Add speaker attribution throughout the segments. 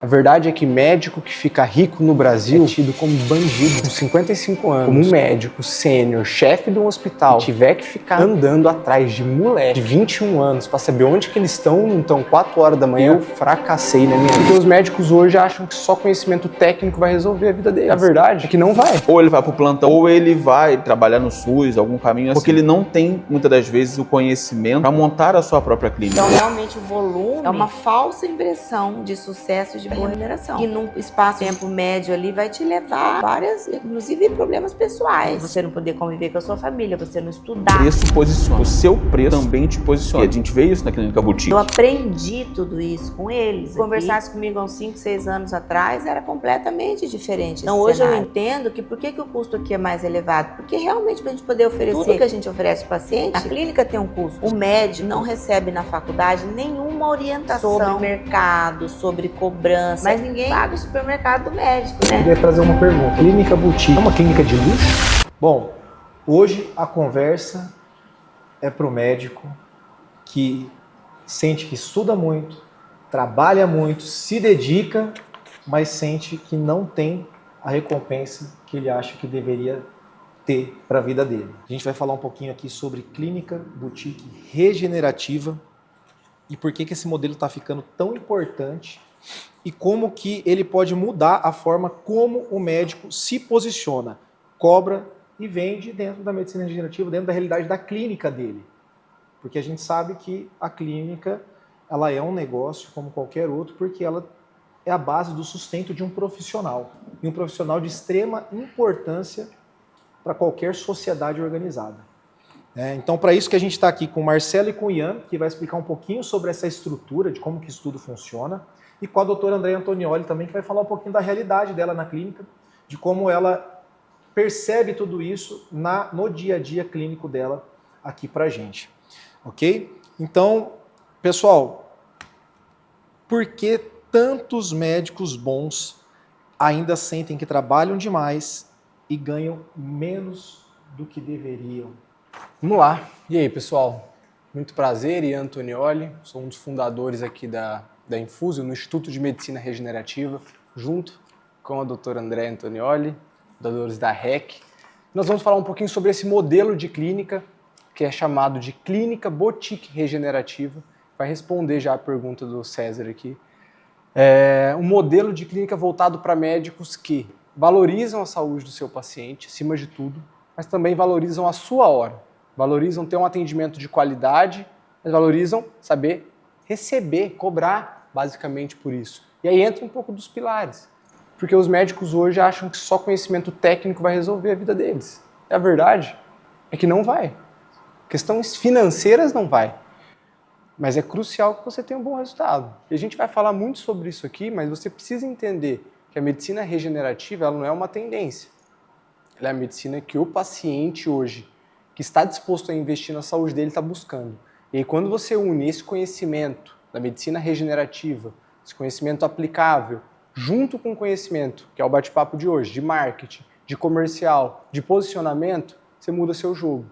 Speaker 1: A verdade é que médico que fica rico no Brasil é tido como bandido com 55 anos. Como um médico sênior, chefe de um hospital, que tiver que ficar andando atrás de moleque de 21 anos para saber onde que eles estão, não estão 4 horas da manhã, eu fracassei na minha vida. Porque os médicos hoje acham que só conhecimento técnico vai resolver a vida deles. A verdade é que não vai.
Speaker 2: Ou ele vai pro plantão, ou ele vai trabalhar no SUS, algum caminho assim. Porque ele não tem, muitas das vezes, o conhecimento para montar a sua própria clínica.
Speaker 3: Então, realmente, o volume é uma falsa impressão de sucesso e de boa remuneração. Que num espaço de tempo médio ali vai te levar a várias, inclusive problemas pessoais. Você não poder conviver com a sua família, você não estudar.
Speaker 2: O preço posiciona. O seu preço também te posiciona. E a gente vê isso na Clínica Boutique.
Speaker 3: Eu aprendi tudo isso com eles. Se conversasse comigo há uns 5, 6 anos atrás, era completamente diferente. Então hoje eu entendo que por que o custo aqui é mais elevado? Porque realmente pra gente poder oferecer tudo que a gente oferece ao paciente, a clínica tem um custo. O médico não recebe na faculdade nenhuma orientação sobre mercado, sobre cobrança. Mas ninguém paga o supermercado do médico, né?
Speaker 4: Eu queria trazer uma pergunta. Clínica Boutique é uma clínica de luxo? Bom, hoje a conversa é para o médico que sente que estuda muito, trabalha muito, se dedica, mas sente que não tem a recompensa que ele acha que deveria ter para a vida dele. A gente vai falar um pouquinho aqui sobre clínica boutique regenerativa e por que esse modelo está ficando tão importante e como que ele pode mudar a forma como o médico se posiciona, cobra e vende dentro da medicina regenerativa, dentro da realidade da clínica dele. Porque a gente sabe que a clínica ela é um negócio como qualquer outro, porque ela é a base do sustento de um profissional. E um profissional de extrema importância para qualquer sociedade organizada. Então, para isso que a gente está aqui com o Marcelo e com o Ian, que vai explicar um pouquinho sobre essa estrutura, de como que isso tudo funciona, e com a doutora Andréa Antonioli também, que vai falar um pouquinho da realidade dela na clínica, de como ela percebe tudo isso no dia a dia clínico dela aqui para a gente. Ok? Então, pessoal, por que tantos médicos bons ainda sentem que trabalham demais e ganham menos do que deveriam?
Speaker 1: Vamos lá. E aí, pessoal? Muito prazer, Ian Antonioli. Sou um dos fundadores aqui da Infusio, no Instituto de Medicina Regenerativa, junto com a doutora Andréa Antonioli, fundadores da REC. Nós vamos falar um pouquinho sobre esse modelo de clínica, que é chamado de Clínica Boutique Regenerativa. Vai responder já a pergunta do César aqui. É um modelo de clínica voltado para médicos que valorizam a saúde do seu paciente, acima de tudo, mas também valorizam a sua hora. Valorizam ter um atendimento de qualidade, mas valorizam saber receber, cobrar, basicamente por isso. E aí entra um pouco dos pilares. Porque os médicos hoje acham que só conhecimento técnico vai resolver a vida deles. E a verdade é que não vai. Questões financeiras não vai. Mas é crucial que você tenha um bom resultado. E a gente vai falar muito sobre isso aqui, mas você precisa entender que a medicina regenerativa ela não é uma tendência. Ela é a medicina que o paciente hoje, que está disposto a investir na saúde dele, está buscando. E aí quando você une esse conhecimento da medicina regenerativa, esse conhecimento aplicável, junto com o conhecimento, que é o bate-papo de hoje, de marketing, de comercial, de posicionamento, você muda seu jogo.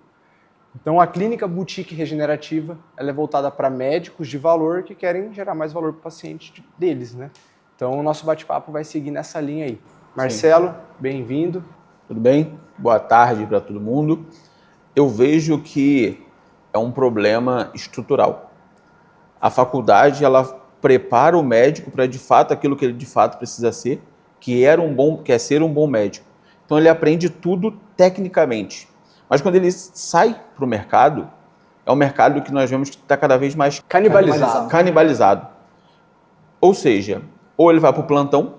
Speaker 1: Então a clínica boutique regenerativa ela é voltada para médicos de valor que querem gerar mais valor para o paciente deles, né? Então o nosso bate-papo vai seguir nessa linha aí. Marcelo, bem-vindo.
Speaker 2: Tudo bem? Boa tarde para todo mundo. Eu vejo que é um problema estrutural. A faculdade ela prepara o médico para de fato aquilo que ele de fato precisa ser, que é ser um bom médico. Então ele aprende tudo tecnicamente. Mas quando ele sai para o mercado, é um mercado que nós vemos que está cada vez mais canibalizado. Ou seja, ou ele vai para o plantão,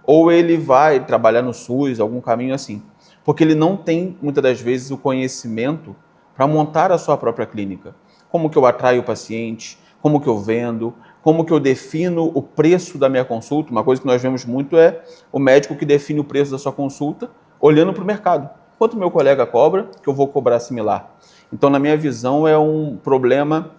Speaker 2: ou ele vai trabalhar no SUS, algum caminho assim. Porque ele não tem, muitas das vezes, o conhecimento para montar a sua própria clínica. Como que eu atraio o paciente, como que eu vendo, como que eu defino o preço da minha consulta. Uma coisa que nós vemos muito é o médico que define o preço da sua consulta olhando para o mercado. Quanto meu colega cobra, que eu vou cobrar similar. Então, na minha visão, é um problema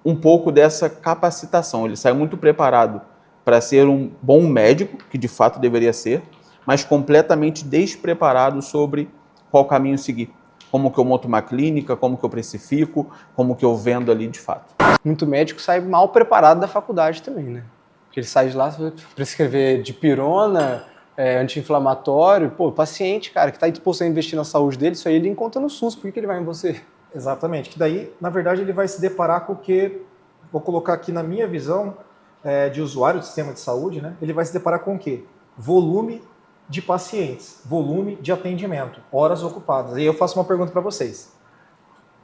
Speaker 2: um pouco dessa capacitação. Ele sai muito preparado para ser um bom médico, que de fato deveria ser, mas completamente despreparado sobre qual caminho seguir. Como que eu monto uma clínica, como que eu precifico, como que eu vendo ali de fato.
Speaker 1: Muito médico sai mal preparado da faculdade também, né? Porque ele sai de lá para prescrever dipirona, anti-inflamatório. Pô, o paciente, cara, que está disposto a investir na saúde dele, isso aí ele encontra no SUS. Por que ele vai em você?
Speaker 4: Exatamente. Que daí, na verdade, ele vai se deparar com o que, vou colocar aqui na minha visão de usuário do sistema de saúde, né? Ele vai se deparar com o quê? Volume de pacientes, volume de atendimento, horas ocupadas. E aí eu faço uma pergunta para vocês.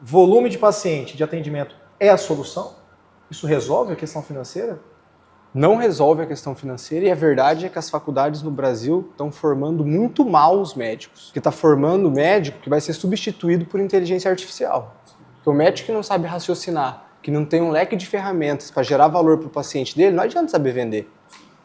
Speaker 4: Volume de paciente de atendimento é a solução? Isso resolve a questão financeira?
Speaker 1: Não resolve a questão financeira, e a verdade é que as faculdades no Brasil estão formando muito mal os médicos. Porque está formando médico que vai ser substituído por inteligência artificial. Porque o médico que não sabe raciocinar, que não tem um leque de ferramentas para gerar valor para o paciente dele, não adianta saber vender.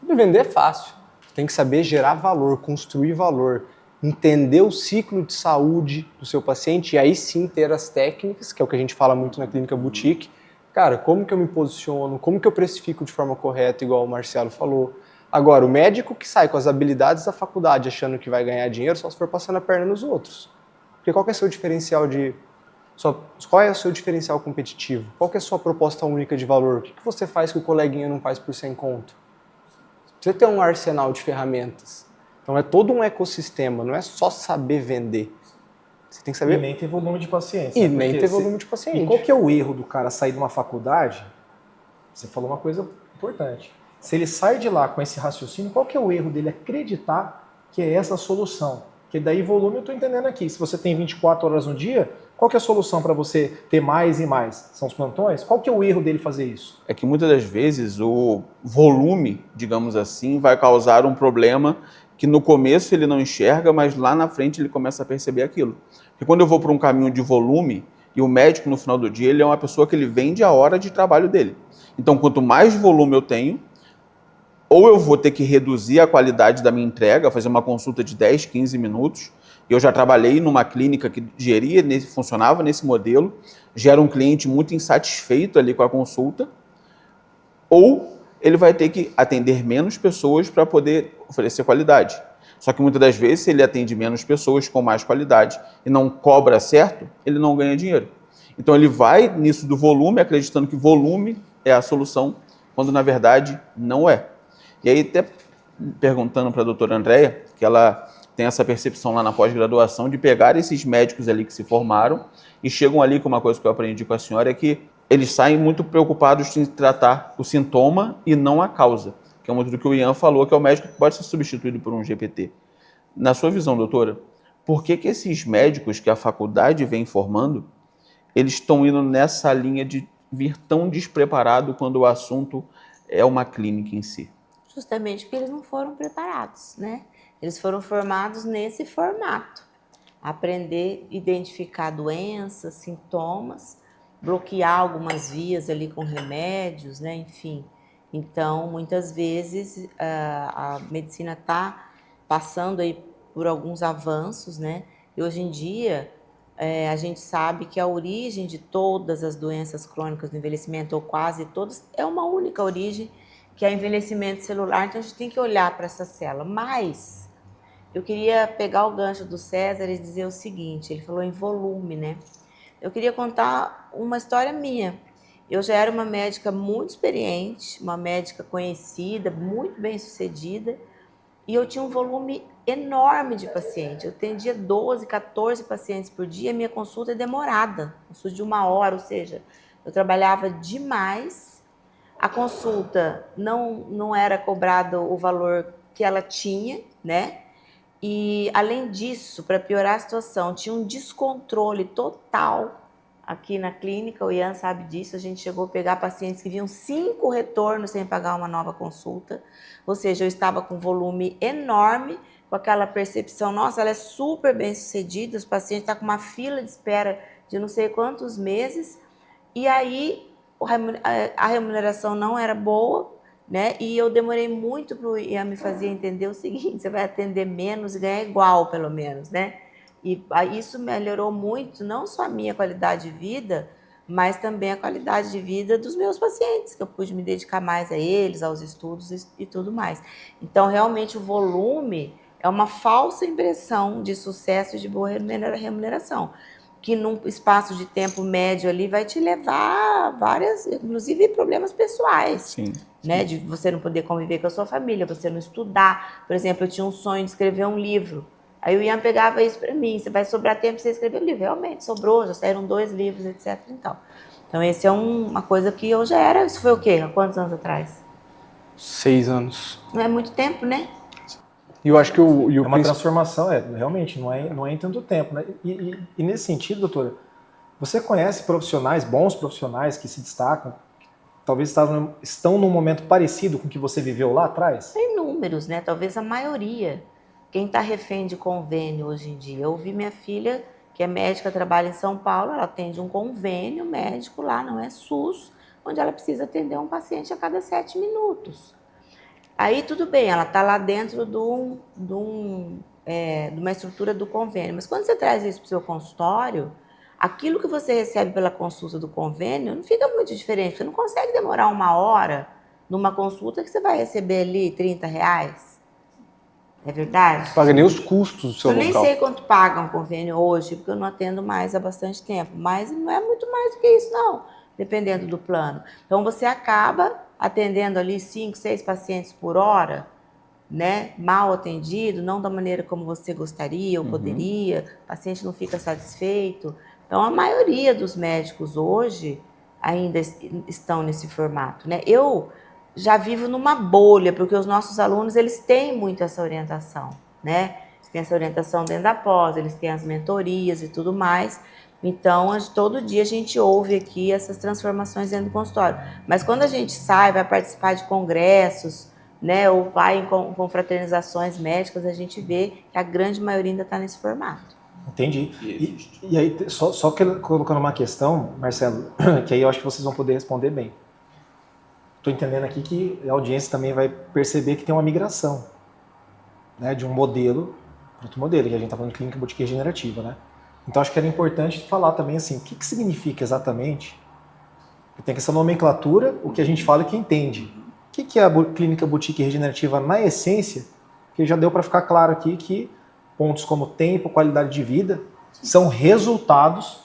Speaker 1: Vender é fácil. Tem que saber gerar valor, construir valor, entender o ciclo de saúde do seu paciente e aí sim ter as técnicas, que é o que a gente fala muito na clínica boutique. Cara, como que eu me posiciono, como que eu precifico de forma correta, igual o Marcelo falou. Agora, o médico que sai com as habilidades da faculdade achando que vai ganhar dinheiro só se for passando a perna nos outros. Porque qual que é o seu diferencial qual é o seu diferencial competitivo? Qual que é a sua proposta única de valor? O que você faz que o coleguinha não faz por 100 conto? Você tem um arsenal de ferramentas. Então é todo um ecossistema, não é só saber vender. Você tem que saber...
Speaker 4: E nem ter volume de pacientes.
Speaker 1: E nem ter volume de paciente.
Speaker 4: E qual que é o erro do cara sair de uma faculdade? Você falou uma coisa importante. Se ele sai de lá com esse raciocínio, qual que é o erro dele acreditar que é essa a solução? Porque daí volume eu estou entendendo aqui. Se você tem 24 horas no dia, qual que é a solução para você ter mais e mais? São os plantões? Qual que é o erro dele fazer isso?
Speaker 2: É que muitas das vezes o volume, digamos assim, vai causar um problema que no começo ele não enxerga, mas lá na frente ele começa a perceber aquilo. Porque quando eu vou para um caminho de volume, e o médico no final do dia ele é uma pessoa que ele vende a hora de trabalho dele. Então quanto mais volume eu tenho, ou eu vou ter que reduzir a qualidade da minha entrega, fazer uma consulta de 10, 15 minutos. Eu já trabalhei numa clínica que funcionava nesse modelo, já era um cliente muito insatisfeito ali com a consulta, ou ele vai ter que atender menos pessoas para poder oferecer qualidade. Só que muitas das vezes, se ele atende menos pessoas com mais qualidade e não cobra certo, ele não ganha dinheiro. Então ele vai nisso do volume, acreditando que volume é a solução, quando na verdade não é. E aí até perguntando para a doutora Andréia, que ela tem essa percepção lá na pós-graduação de pegar esses médicos ali que se formaram e chegam ali com uma coisa que eu aprendi com a senhora, é que eles saem muito preocupados em tratar o sintoma e não a causa, que é muito do que o Ian falou, que é o médico que pode ser substituído por um GPT. Na sua visão, doutora, por que esses médicos que a faculdade vem formando, eles estão indo nessa linha de vir tão despreparado quando o assunto é uma clínica em si?
Speaker 3: Justamente porque eles não foram preparados, né? Eles foram formados nesse formato. Aprender a identificar doenças, sintomas, bloquear algumas vias ali com remédios, né? Enfim. Então, muitas vezes, a medicina está passando aí por alguns avanços, né? E hoje em dia, a gente sabe que a origem de todas as doenças crônicas do envelhecimento, ou quase todas, é uma única origem, que é o envelhecimento celular. Então, a gente tem que olhar para essa célula. Mas eu queria pegar o gancho do César e dizer o seguinte, ele falou em volume, né? Eu queria contar uma história minha. Eu já era uma médica muito experiente, uma médica conhecida, muito bem sucedida, e eu tinha um volume enorme de pacientes. Eu atendia 12, 14 pacientes por dia, minha consulta é demorada, consulta de 1 hora, ou seja, eu trabalhava demais. A consulta não era cobrado o valor que ela tinha, né? E, além disso, para piorar a situação, tinha um descontrole total aqui na clínica, o Ian sabe disso, a gente chegou a pegar pacientes que vinham 5 retornos sem pagar uma nova consulta, ou seja, eu estava com um volume enorme, com aquela percepção, nossa, ela é super bem sucedida, os pacientes estão com uma fila de espera de não sei quantos meses, e aí a remuneração não era boa, né? E eu demorei muito para o Ian me fazer entender o seguinte, você vai atender menos e ganhar igual, pelo menos, né? E isso melhorou muito, não só a minha qualidade de vida, mas também a qualidade de vida dos meus pacientes, que eu pude me dedicar mais a eles, aos estudos e tudo mais. Então, realmente, o volume é uma falsa impressão de sucesso e de boa remuneração, que num espaço de tempo médio ali vai te levar a várias, inclusive problemas pessoais.
Speaker 2: Sim.
Speaker 3: né? De você não poder conviver com a sua família, você não estudar. Por exemplo, eu tinha um sonho de escrever um livro. Aí o Ian pegava isso para mim, você vai sobrar tempo para você escrever o livro. Realmente, sobrou, já saíram 2 livros, etc. Então, esse é uma coisa que eu já era... Isso foi o quê? Há quantos anos atrás?
Speaker 1: 6 anos.
Speaker 3: Não é muito tempo, né?
Speaker 1: E eu acho que o
Speaker 4: É uma transformação, realmente, não é em tanto tempo, né? E nesse sentido, doutora, você conhece profissionais, bons profissionais que se destacam, que talvez estão num momento parecido com o que você viveu lá atrás?
Speaker 3: Tem números, né? Talvez a maioria. Quem está refém de convênio hoje em dia? Eu vi minha filha, que é médica, trabalha em São Paulo, ela atende um convênio médico lá, não é SUS, onde ela precisa atender um paciente a cada 7 minutos. Aí tudo bem, ela está lá dentro de uma estrutura do convênio, mas quando você traz isso para o seu consultório, aquilo que você recebe pela consulta do convênio não fica muito diferente. Você não consegue demorar 1 hora numa consulta que você vai receber ali R$30. É verdade?
Speaker 1: paga nem os custos do seu
Speaker 3: Eu
Speaker 1: local.
Speaker 3: nem sei quanto paga um convênio hoje, porque eu não atendo mais há bastante tempo, mas não é muito mais do que isso, não, dependendo do plano. Então, você acaba atendendo ali 5, 6 pacientes por hora, né? Mal atendido, não da maneira como você gostaria ou poderia, o paciente não fica satisfeito. Então, a maioria dos médicos hoje ainda estão nesse formato, né? Eu já vivo numa bolha, porque os nossos alunos, eles têm muito essa orientação, né? Eles têm essa orientação dentro da pós, eles têm as mentorias e tudo mais. Então, todo dia a gente ouve aqui essas transformações dentro do consultório. Mas quando a gente sai, vai participar de congressos, né, ou vai em confraternizações médicas, a gente vê que a grande maioria ainda está nesse formato.
Speaker 4: Entendi. E aí, só colocando uma questão, Marcelo, que aí eu acho que vocês vão poder responder bem. Estou entendendo aqui que a audiência também vai perceber que tem uma migração, né, de um modelo para outro modelo, que a gente está falando de clínica boutique regenerativa, né? Então acho que era importante falar também assim, o que significa exatamente? Tem essa nomenclatura, o que a gente fala e que entende. O que é a clínica boutique regenerativa na essência? Que já deu para ficar claro aqui que pontos como tempo, qualidade de vida são resultados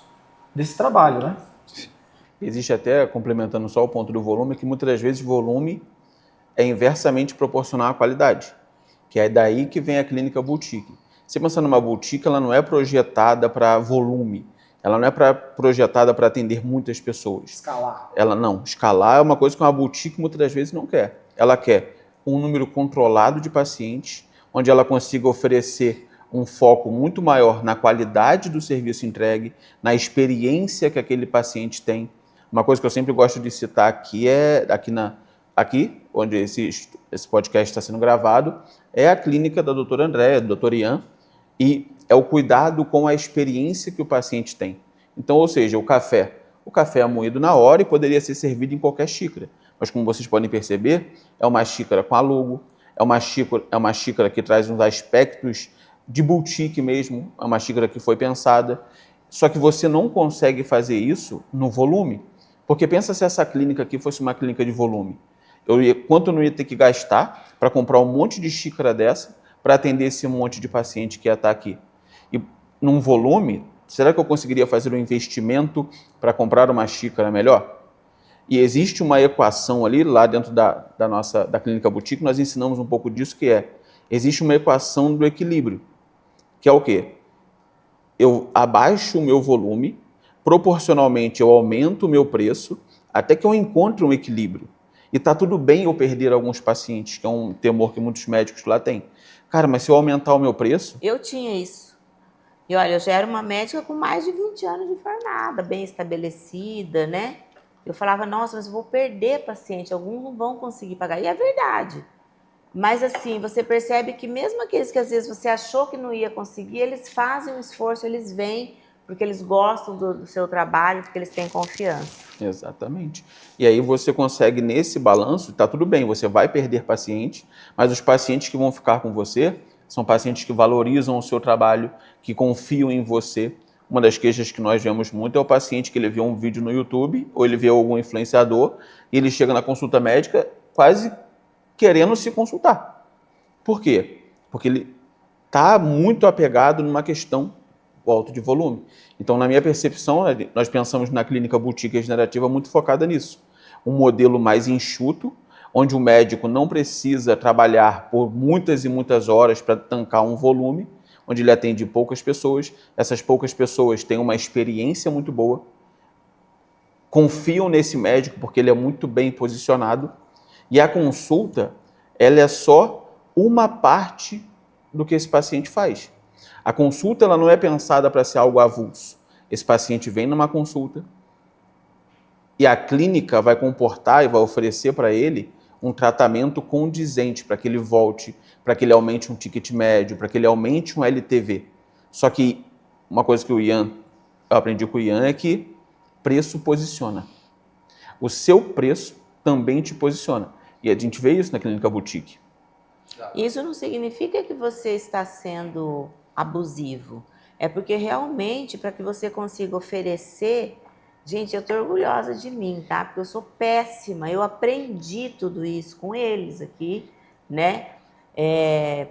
Speaker 4: desse trabalho, né?
Speaker 2: Existe até, complementando só o ponto do volume, que muitas das vezes volume é inversamente proporcional à qualidade, que é daí que vem a clínica boutique. Você pensa numa boutique, ela não é projetada para volume, ela não é projetada para atender muitas pessoas.
Speaker 4: Escalar.
Speaker 2: Escalar é uma coisa que uma boutique muitas das vezes não quer. Ela quer um número controlado de pacientes, onde ela consiga oferecer um foco muito maior na qualidade do serviço entregue, na experiência que aquele paciente tem. Uma coisa que eu sempre gosto de citar aqui aqui onde esse podcast está sendo gravado, é a clínica da doutora Andréa, do doutor Ian, e é o cuidado com a experiência que o paciente tem. Então, ou seja, o café é moído na hora e poderia ser servido em qualquer xícara. Mas como vocês podem perceber, é uma xícara com alugo, é uma xícara que traz uns aspectos de boutique mesmo, é uma xícara que foi pensada. Só que você não consegue fazer isso no volume. Porque pensa se essa clínica aqui fosse uma clínica de volume. Quanto eu não ia ter que gastar para comprar um monte de xícara dessa para atender esse monte de paciente que ia estar aqui. E num volume, será que eu conseguiria fazer um investimento para comprar uma xícara melhor? E existe uma equação ali, lá dentro da clínica boutique, nós ensinamos um pouco disso, existe uma equação do equilíbrio, que é o quê? Eu abaixo o meu volume, proporcionalmente eu aumento o meu preço, até que eu encontre um equilíbrio. E está tudo bem eu perder alguns pacientes, que é um temor que muitos médicos lá têm. Cara, mas se eu aumentar o meu preço...
Speaker 3: Eu tinha isso. E olha, eu já era uma médica com mais de 20 anos de formada, bem estabelecida, né? Eu falava, nossa, mas eu vou perder paciente, alguns não vão conseguir pagar. E é verdade. Mas assim, você percebe que mesmo aqueles que às vezes você achou que não ia conseguir, eles fazem um esforço, eles vêm, porque eles gostam do seu trabalho, porque eles têm confiança.
Speaker 2: Exatamente. E aí você consegue, nesse balanço, tá tudo bem, você vai perder paciente, mas os pacientes que vão ficar com você são pacientes que valorizam o seu trabalho, que confiam em você. Uma das queixas que nós vemos muito é o paciente que ele vê um vídeo no YouTube, ou ele vê algum influenciador, e ele chega na consulta médica quase querendo se consultar. Por quê? Porque ele está muito apegado numa questão alto de volume. Então, na minha percepção, nós pensamos na clínica boutique regenerativa muito focada nisso. Um modelo mais enxuto, onde o médico não precisa trabalhar por muitas e muitas horas para tancar um volume, onde ele atende poucas pessoas, essas poucas pessoas têm uma experiência muito boa, confiam nesse médico porque ele é muito bem posicionado, e a consulta, ela é só uma parte do que esse paciente faz. A consulta ela não é pensada para ser algo avulso. Esse paciente vem numa consulta e a clínica vai comportar e vai oferecer para ele um tratamento condizente para que ele volte, para que ele aumente um ticket médio, para que ele aumente um LTV. Só que uma coisa que eu aprendi com o Ian é que preço posiciona. O seu preço também te posiciona. E a gente vê isso na Clínica Boutique.
Speaker 3: Isso não significa que você está sendo abusivo. É porque realmente, para que você consiga oferecer... Gente, eu estou orgulhosa de mim, tá? Porque eu sou péssima. Eu aprendi tudo isso com eles aqui, né?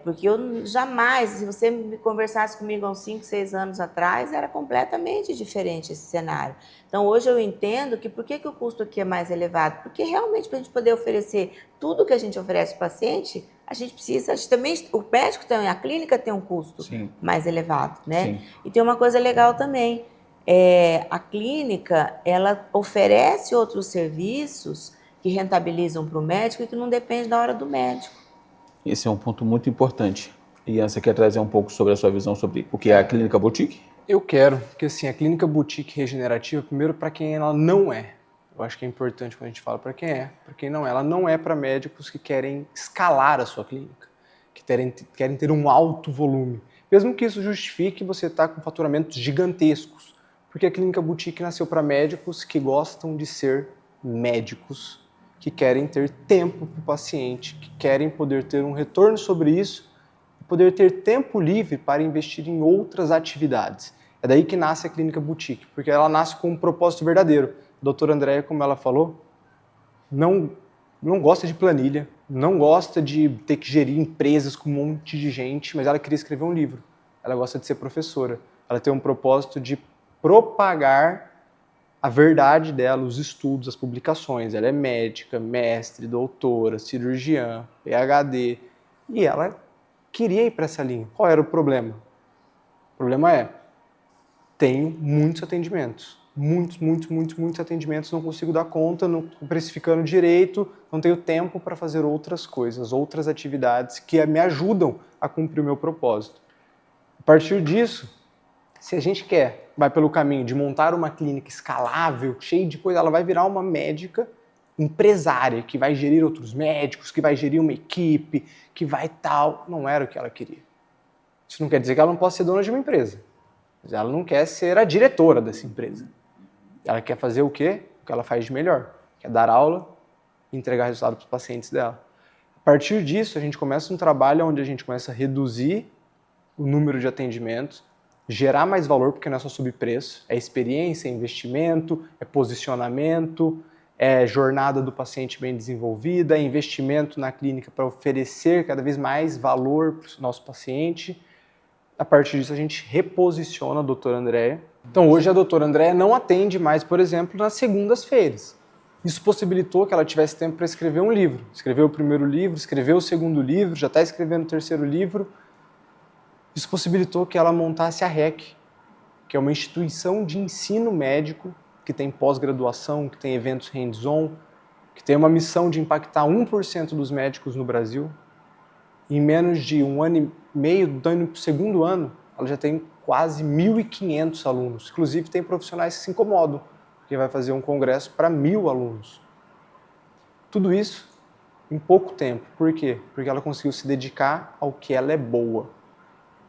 Speaker 3: Porque eu jamais, se você me conversasse comigo há uns 5, 6 anos atrás, era completamente diferente esse cenário. Então, hoje eu entendo que por que o custo aqui é mais elevado? Porque realmente, para a gente poder oferecer tudo que a gente oferece ao paciente, a gente também, o médico também, a clínica tem um custo
Speaker 2: Sim.
Speaker 3: mais elevado, né?
Speaker 2: Sim.
Speaker 3: E tem uma coisa legal também. A clínica, ela oferece outros serviços que rentabilizam para o médico e que não depende da hora do médico.
Speaker 2: Esse é um ponto muito importante. Ian, você quer trazer um pouco sobre a sua visão sobre o que é a Clínica Boutique?
Speaker 1: Eu quero, porque assim, a Clínica Boutique Regenerativa, primeiro para quem ela não é. Eu acho que é importante quando a gente fala para quem é. Para quem não é, ela não é para médicos que querem escalar a sua clínica, que querem ter um alto volume. Mesmo que isso justifique você estar com faturamentos gigantescos. Porque a Clínica Boutique nasceu para médicos que gostam de ser médicos, que querem ter tempo para o paciente, que querem poder ter um retorno sobre isso, poder ter tempo livre para investir em outras atividades. É daí que nasce a Clínica Boutique, porque ela nasce com um propósito verdadeiro. A doutora Andréia, como ela falou, não gosta de planilha, não gosta de ter que gerir empresas com um monte de gente, mas ela queria escrever um livro. Ela gosta de ser professora. Ela tem um propósito de propagar a verdade dela, os estudos, as publicações. Ela é médica, mestre, doutora, cirurgiã, PhD, e ela queria ir para essa linha. Qual era o problema? O problema é, tenho muitos atendimentos, muitos atendimentos, não consigo dar conta, não estou precificando direito, não tenho tempo para fazer outras coisas, outras atividades que me ajudam a cumprir o meu propósito. A partir disso, se a gente vai pelo caminho de montar uma clínica escalável, cheia de coisa, ela vai virar uma médica empresária, que vai gerir outros médicos, que vai gerir uma equipe, que vai tal. Não era o que ela queria. Isso não quer dizer que ela não possa ser dona de uma empresa, mas ela não quer ser a diretora dessa empresa. Ela quer fazer o quê? O que ela faz de melhor, que é dar aula e entregar resultado para os pacientes dela. A partir disso, a gente começa um trabalho onde a gente começa a reduzir o número de atendimentos, gerar mais valor, porque não é só subir preço, é experiência, é investimento, é posicionamento, é jornada do paciente bem desenvolvida, é investimento na clínica para oferecer cada vez mais valor para o nosso paciente. A partir disso, a gente reposiciona a doutora Andréia. Então, hoje a doutora Andréia não atende mais, por exemplo, nas segundas-feiras. Isso possibilitou que ela tivesse tempo para escrever um livro. Escreveu o primeiro livro, escreveu o segundo livro, já está escrevendo o terceiro livro. Isso possibilitou que ela montasse a REC, que é uma instituição de ensino médico que tem pós-graduação, que tem eventos hands-on, que tem uma missão de impactar 1% dos médicos no Brasil. Em menos de 1 ano e meio, dando para o segundo ano, ela já tem quase 1.500 alunos. Inclusive, tem profissionais que se incomodam, porque vai fazer um congresso para 1.000 alunos. Tudo isso em pouco tempo. Por quê? Porque ela conseguiu se dedicar ao que ela é boa.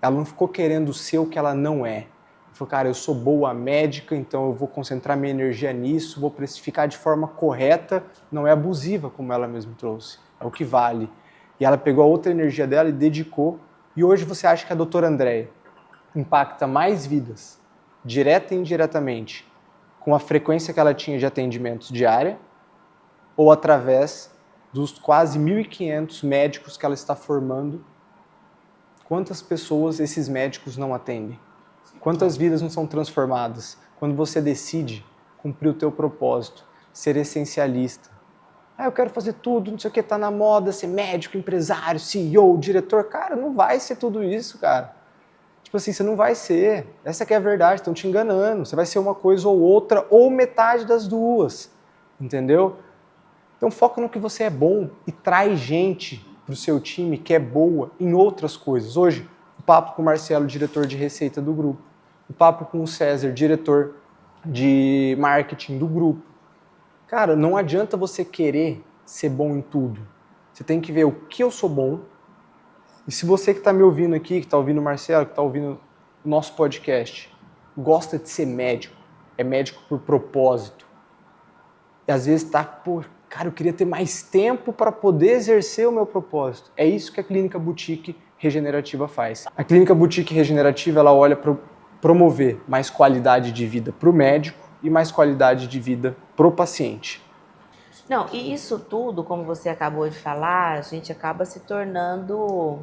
Speaker 1: Ela não ficou querendo ser o que ela não é. Ela falou, cara, eu sou boa médica, então eu vou concentrar minha energia nisso, vou precificar de forma correta, não é abusiva, como ela mesma trouxe, é o que vale. E ela pegou a outra energia dela e dedicou. E hoje você acha que a doutora Andréia impacta mais vidas, direta e indiretamente, com a frequência que ela tinha de atendimentos diária, ou através dos quase 1.500 médicos que ela está formando? Quantas pessoas esses médicos não atendem? Quantas vidas não são transformadas? Quando você decide cumprir o teu propósito, ser essencialista, Eu quero fazer tudo, não sei o que, tá na moda, ser médico, empresário, CEO, diretor. Cara, não vai ser tudo isso, cara. Tipo assim, você não vai ser. Essa que é a verdade, estão te enganando. Você vai ser uma coisa ou outra, ou metade das duas. Entendeu? Então foca no que você é bom e traz gente pro seu time que é boa em outras coisas. Hoje, o papo com o Marcelo, diretor de receita do grupo. O papo com o César, diretor de marketing do grupo. Cara, não adianta você querer ser bom em tudo. Você tem que ver o que eu sou bom. E se você que está me ouvindo aqui, que está ouvindo o Marcelo, que está ouvindo o nosso podcast, gosta de ser médico, é médico por propósito. E às vezes está, cara, eu queria ter mais tempo para poder exercer o meu propósito. É isso que a Clínica Boutique Regenerativa faz. A Clínica Boutique Regenerativa, ela olha para promover mais qualidade de vida para o médico e mais qualidade de vida para o paciente.
Speaker 3: Não, e isso tudo, como você acabou de falar, a gente acaba se tornando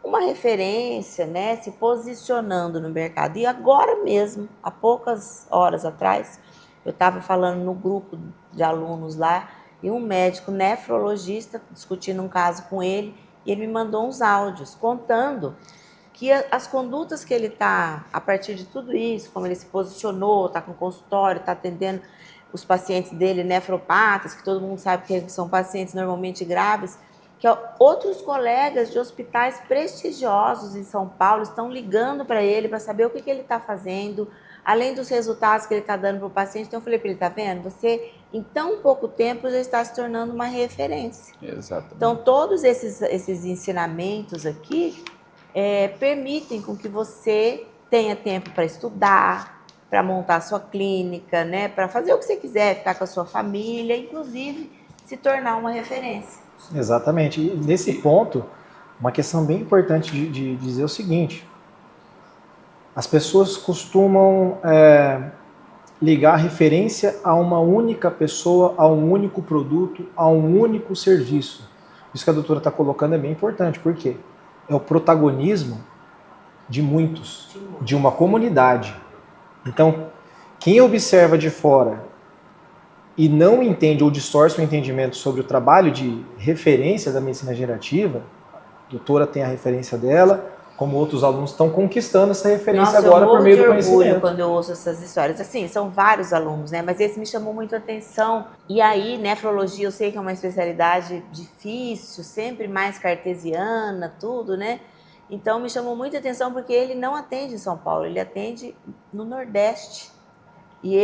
Speaker 3: uma referência, né? Se posicionando no mercado. E agora mesmo, há poucas horas atrás, eu estava falando no grupo de alunos lá e um médico nefrologista discutindo um caso com ele e ele me mandou uns áudios contando que as condutas que ele está, a partir de tudo isso, como ele se posicionou, está com consultório, está atendendo os pacientes dele nefropatas, que todo mundo sabe que são pacientes normalmente graves, que outros colegas de hospitais prestigiosos em São Paulo estão ligando para ele para saber o que ele está fazendo, além dos resultados que ele está dando para o paciente. Então eu falei para ele, tá vendo? Você, em tão pouco tempo, já está se tornando uma referência.
Speaker 2: Exatamente.
Speaker 3: Então todos esses ensinamentos aqui permitem com que você tenha tempo para estudar, para montar a sua clínica, né? Para fazer o que você quiser, ficar com a sua família, inclusive se tornar uma referência.
Speaker 4: Exatamente. E nesse ponto, uma questão bem importante de dizer o seguinte: as pessoas costumam ligar a referência a uma única pessoa, a um único produto, a um único serviço. Isso que a doutora está colocando é bem importante. Por quê? É o protagonismo de muitos, de uma comunidade. Então, quem observa de fora e não entende ou distorce o entendimento sobre o trabalho de referência da medicina regenerativa, a doutora tem a referência dela, como outros alunos estão conquistando essa referência agora por meio do conhecimento. Eu orgulho
Speaker 3: quando eu ouço essas histórias. Assim, são vários alunos, né? Mas esse me chamou muito a atenção. E aí, nefrologia, eu sei que é uma especialidade difícil, sempre mais cartesiana, tudo, né? Então, me chamou muita atenção porque ele não atende em São Paulo, ele atende no Nordeste. E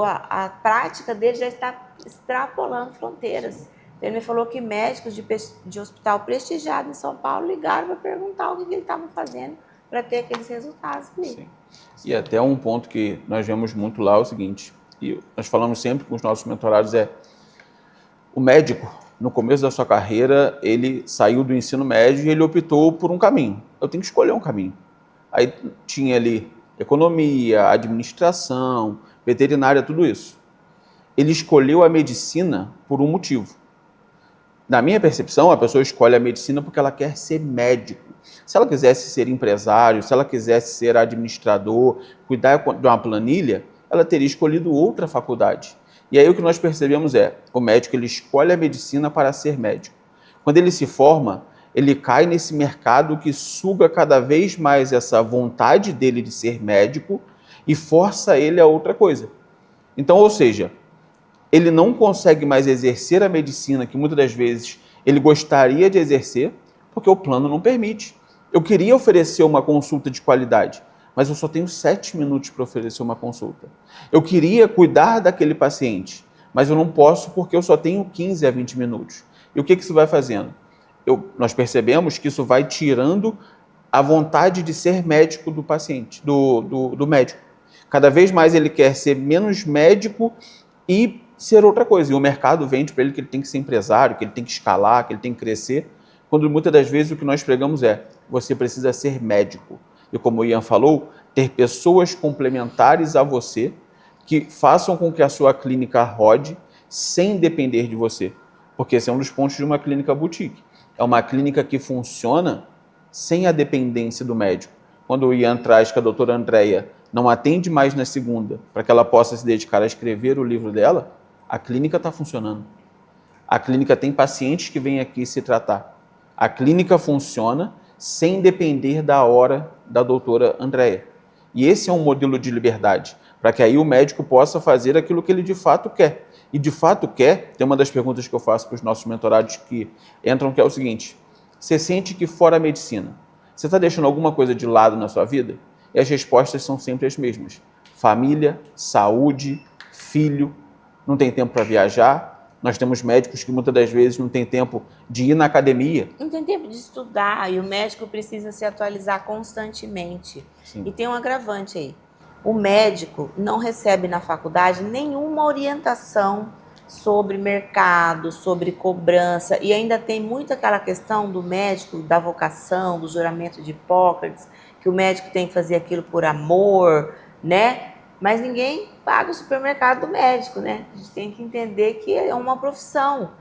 Speaker 3: a prática dele já está extrapolando fronteiras. Ele me falou que médicos de hospital prestigiado em São Paulo ligaram para perguntar o que ele estava fazendo para ter aqueles resultados ali.
Speaker 2: Sim. E até um ponto que nós vemos muito lá é o seguinte, e nós falamos sempre com os nossos mentorados, o médico, no começo da sua carreira, ele saiu do ensino médio e ele optou por um caminho. Eu tenho que escolher um caminho. Aí tinha ali economia, administração, veterinária, tudo isso. Ele escolheu a medicina por um motivo. Na minha percepção, a pessoa escolhe a medicina porque ela quer ser médico. Se ela quisesse ser empresário, se ela quisesse ser administrador, cuidar de uma planilha, ela teria escolhido outra faculdade. E aí o que nós percebemos o médico ele escolhe a medicina para ser médico. Quando ele se forma, ele cai nesse mercado que suga cada vez mais essa vontade dele de ser médico e força ele a outra coisa. Então, ou seja, ele não consegue mais exercer a medicina que muitas das vezes ele gostaria de exercer, porque o plano não permite. Eu queria oferecer uma consulta de qualidade, mas eu só tenho 7 minutos para oferecer uma consulta. Eu queria cuidar daquele paciente, mas eu não posso porque eu só tenho 15 a 20 minutos. E o que isso vai fazendo? Nós percebemos que isso vai tirando a vontade de ser médico do paciente, do médico. Cada vez mais ele quer ser menos médico e ser outra coisa. E o mercado vende para ele que ele tem que ser empresário, que ele tem que escalar, que ele tem que crescer, quando muitas das vezes o que nós pregamos você precisa ser médico. E como o Ian falou, ter pessoas complementares a você que façam com que a sua clínica rode sem depender de você. Porque esse é um dos pontos de uma clínica boutique. É uma clínica que funciona sem a dependência do médico. Quando o Ian traz que a doutora Andréia não atende mais na segunda, para que ela possa se dedicar a escrever o livro dela, a clínica está funcionando. A clínica tem pacientes que vêm aqui se tratar. A clínica funciona sem depender da hora da doutora Andréia. E esse é um modelo de liberdade, para que aí o médico possa fazer aquilo que ele de fato quer. E de fato quer, tem uma das perguntas que eu faço para os nossos mentorados que entram, que é o seguinte: você sente que fora a medicina, você está deixando alguma coisa de lado na sua vida? E as respostas são sempre as mesmas. Família, saúde, filho, não tem tempo para viajar. Nós temos médicos que muitas das vezes não tem tempo de ir na academia.
Speaker 3: Não tem tempo de estudar e o médico precisa se atualizar constantemente.
Speaker 2: Sim.
Speaker 3: E tem um agravante aí. O médico não recebe na faculdade nenhuma orientação sobre mercado, sobre cobrança, e ainda tem muito aquela questão do médico, da vocação, do juramento de Hipócrates, que o médico tem que fazer aquilo por amor, né? Mas ninguém paga o supermercado do médico, né? A gente tem que entender que é uma profissão.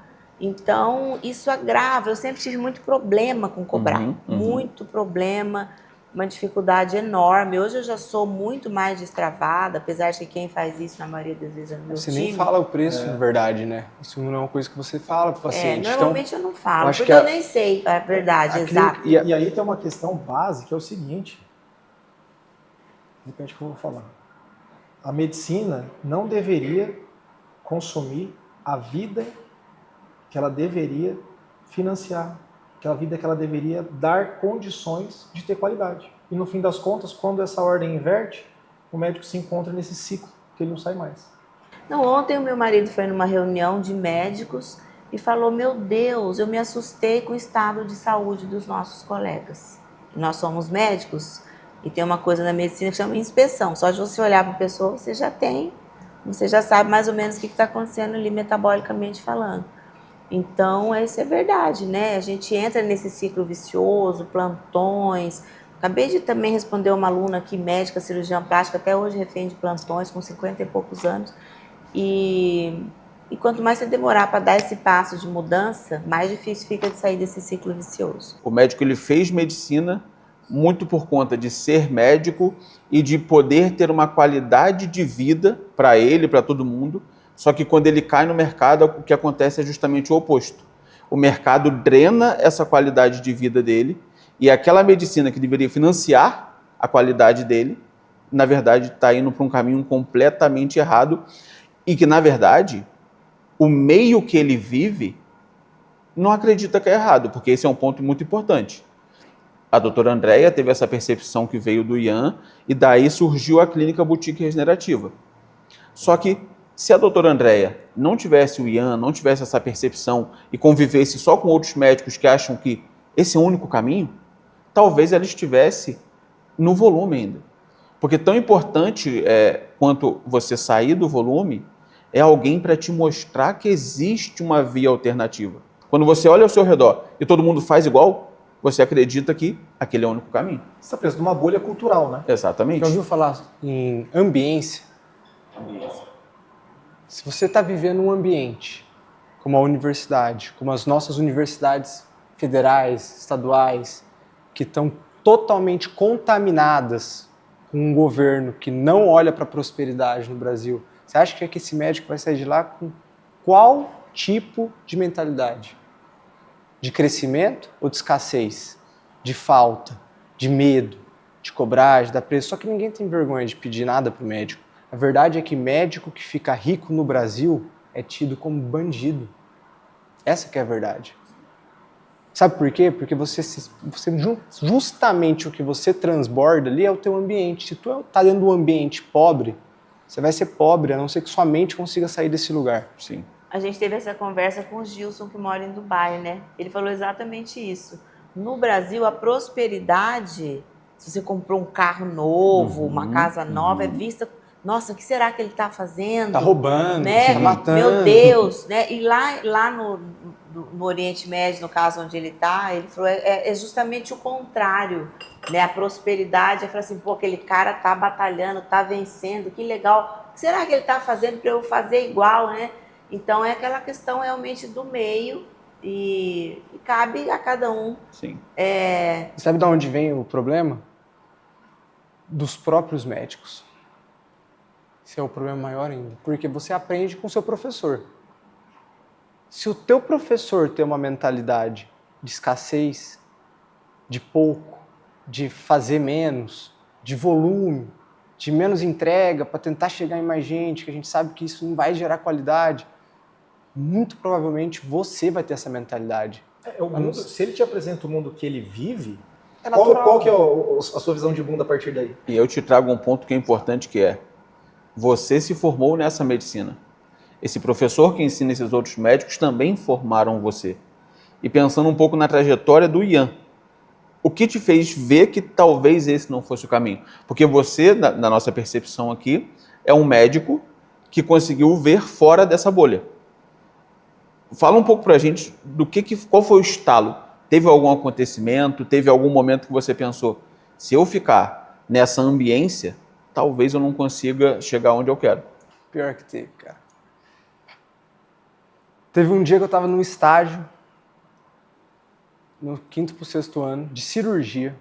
Speaker 3: Então, isso agrava. Eu sempre tive muito problema com cobrar. Muito problema, uma dificuldade enorme. Hoje eu já sou muito mais destravada, apesar de que quem faz isso na maioria das vezes é o meu
Speaker 1: Você
Speaker 3: time.
Speaker 1: nem fala o preço, na verdade, né? Isso não é uma coisa que você fala para o paciente.
Speaker 3: Normalmente eu não falo,
Speaker 1: acho
Speaker 3: porque
Speaker 1: que
Speaker 3: eu nem sei a verdade exata.
Speaker 4: E aí tem uma questão básica, que é o seguinte, repete o que eu vou falar. A medicina não deveria consumir a vida que ela deveria financiar, aquela vida que ela deveria dar condições de ter qualidade. E no fim das contas, quando essa ordem inverte, o médico se encontra nesse ciclo, que ele não sai mais.
Speaker 3: Não, ontem o meu marido foi numa reunião de médicos e falou: meu Deus, eu me assustei com o estado de saúde dos nossos colegas. Nós somos médicos e tem uma coisa na medicina que chama inspeção. Só de você olhar para a pessoa, você já sabe mais ou menos o que está acontecendo ali metabolicamente falando. Então, isso é verdade, né? A gente entra nesse ciclo vicioso, plantões. Acabei de também responder uma aluna aqui, médica, cirurgiã plástica, até hoje refém de plantões, com 50 e poucos anos. E quanto mais você demorar para dar esse passo de mudança, mais difícil fica de sair desse ciclo vicioso.
Speaker 2: O médico ele fez medicina muito por conta de ser médico e de poder ter uma qualidade de vida para ele, para todo mundo. Só que quando ele cai no mercado, o que acontece é justamente o oposto. O mercado drena essa qualidade de vida dele e aquela medicina que deveria financiar a qualidade dele, na verdade, está indo para um caminho completamente errado e que, na verdade, o meio que ele vive não acredita que é errado, porque esse é um ponto muito importante. A doutora Andréia teve essa percepção que veio do Ian e daí surgiu a Clínica Boutique Regenerativa. Só que se a doutora Andréia não tivesse o Ian, não tivesse essa percepção e convivesse só com outros médicos que acham que esse é o único caminho, talvez ela estivesse no volume ainda. Porque tão importante quanto você sair do volume é alguém para te mostrar que existe uma via alternativa. Quando você olha ao seu redor e todo mundo faz igual, você acredita que aquele é o único caminho.
Speaker 4: Você está preso numa bolha cultural, né?
Speaker 2: Exatamente.
Speaker 1: Já ouviu falar em ambiência? Se você está vivendo um ambiente, como a universidade, como as nossas universidades federais, estaduais, que estão totalmente contaminadas com um governo que não olha para a prosperidade no Brasil, você acha que esse médico vai sair de lá com qual tipo de mentalidade? De crescimento ou de escassez? De falta, de medo, de cobrar, de dar preço? Só que ninguém tem vergonha de pedir nada para o médico. A verdade é que médico que fica rico no Brasil é tido como bandido. Essa que é a verdade. Sabe por quê? Porque justamente o que você transborda ali é o teu ambiente. Se tu está dentro de um ambiente pobre, você vai ser pobre, a não ser que sua mente consiga sair desse lugar.
Speaker 2: Sim.
Speaker 3: A gente teve essa conversa com o Gilson, que mora em Dubai, né? Ele falou exatamente isso. No Brasil, a prosperidade, se você comprou um carro novo, uma casa nova, é vista... Nossa, o que será que ele está fazendo?
Speaker 1: Está roubando,
Speaker 3: né?
Speaker 1: está matando.
Speaker 3: Meu Deus, né? E lá no Oriente Médio, no caso onde ele está, ele falou, é justamente o contrário, né? A prosperidade é falar assim, pô, aquele cara está batalhando, está vencendo, que legal. O que será que ele está fazendo para eu fazer igual, né? Então é aquela questão realmente do meio e cabe a cada um.
Speaker 2: Sim.
Speaker 1: Sabe de onde vem o problema? Dos próprios médicos. Esse é o problema maior ainda. Porque você aprende com o seu professor. Se o teu professor tem uma mentalidade de escassez, de pouco, de fazer menos, de volume, de menos entrega para tentar chegar em mais gente, que a gente sabe que isso não vai gerar qualidade, muito provavelmente você vai ter essa mentalidade.
Speaker 4: O mundo, se ele te apresenta o mundo que ele vive,
Speaker 1: É
Speaker 4: qual que é a sua visão de mundo a partir daí?
Speaker 2: E eu te trago um ponto que é importante, que é: você se formou nessa medicina. Esse professor que ensina esses outros médicos também formaram você. E pensando um pouco na trajetória do Ian, o que te fez ver que talvez esse não fosse o caminho? Porque você, na nossa percepção aqui, é um médico que conseguiu ver fora dessa bolha. Fala um pouco pra gente qual foi o estalo. Teve algum acontecimento, teve algum momento que você pensou: se eu ficar nessa ambiência, talvez eu não consiga chegar onde eu quero?
Speaker 1: Pior que teve, cara. Teve um dia que eu estava num estágio, no 5º pro 6º ano, de cirurgia.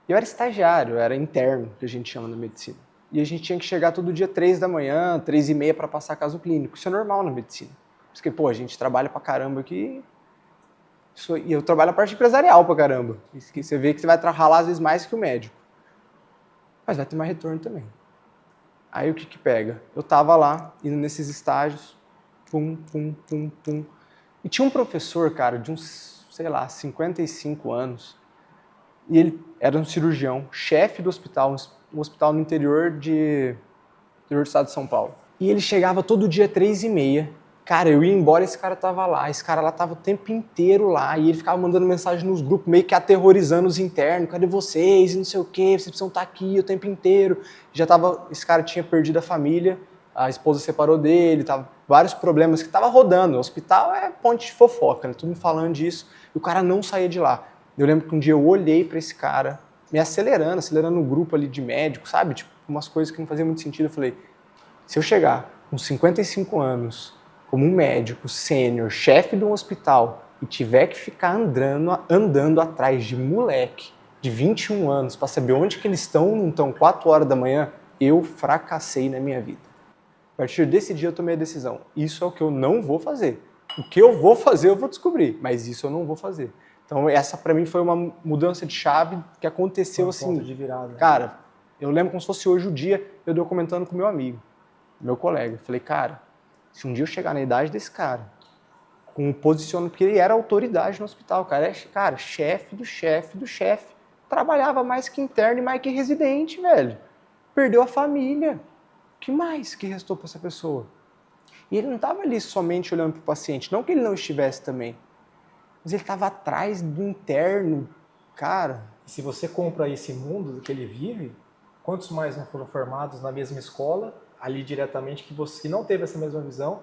Speaker 1: Eu era estagiário, eu era interno, que a gente chama na medicina. E a gente tinha que chegar todo dia 3 da manhã, 3h30 para passar caso clínico. Isso é normal na medicina. Porque, pô, a gente trabalha pra caramba aqui. E eu trabalho na parte empresarial pra caramba. Isso que você vê que você vai ralar às vezes mais que o médico. Mas vai ter mais retorno também. Aí o que pega? Eu tava lá, indo nesses estágios, pum. E tinha um professor, cara, de uns, 55 anos. E ele era um cirurgião, chefe do hospital, um hospital no interior do estado de São Paulo. E ele chegava todo dia 3h30. Cara, eu ia embora e esse cara tava lá. Esse cara lá tava o tempo inteiro lá. E ele ficava mandando mensagem nos grupos, meio que aterrorizando os internos. Cadê vocês? E não sei o quê. Vocês precisam estar aqui o tempo inteiro. Esse cara tinha perdido a família. A esposa separou dele. Tava vários problemas que tava rodando. O hospital é ponte de fofoca, né? Todo mundo falando disso. E o cara não saía de lá. Eu lembro que um dia eu olhei pra esse cara, me acelerando no grupo ali de médico, sabe? Tipo, umas coisas que não faziam muito sentido. Eu falei, se eu chegar com 55 anos, como um médico sênior, chefe de um hospital, e tiver que ficar andando atrás de moleque de 21 anos para saber onde que eles estão ou não estão 4 horas da manhã, eu fracassei na minha vida. A partir desse dia eu tomei a decisão. Isso é o que eu não vou fazer. O que eu vou fazer eu vou descobrir, mas isso eu não vou fazer. Então essa para mim foi uma mudança de chave que aconteceu assim.
Speaker 4: Ponto de virada.
Speaker 1: Cara, eu lembro como se fosse hoje o dia, eu comentando com meu amigo, meu colega. Falei, cara, se um dia eu chegar na idade desse cara, com um posicionamento, porque ele era autoridade no hospital, cara, chefe do chefe, trabalhava mais que interno e mais que residente, velho. Perdeu a família. O que mais que restou para essa pessoa? E ele não estava ali somente olhando para o paciente, não que ele não estivesse também, mas ele estava atrás do interno, cara.
Speaker 4: Se você compra esse mundo que ele vive, quantos mais não foram formados na mesma escola, ali diretamente, que você não teve essa mesma visão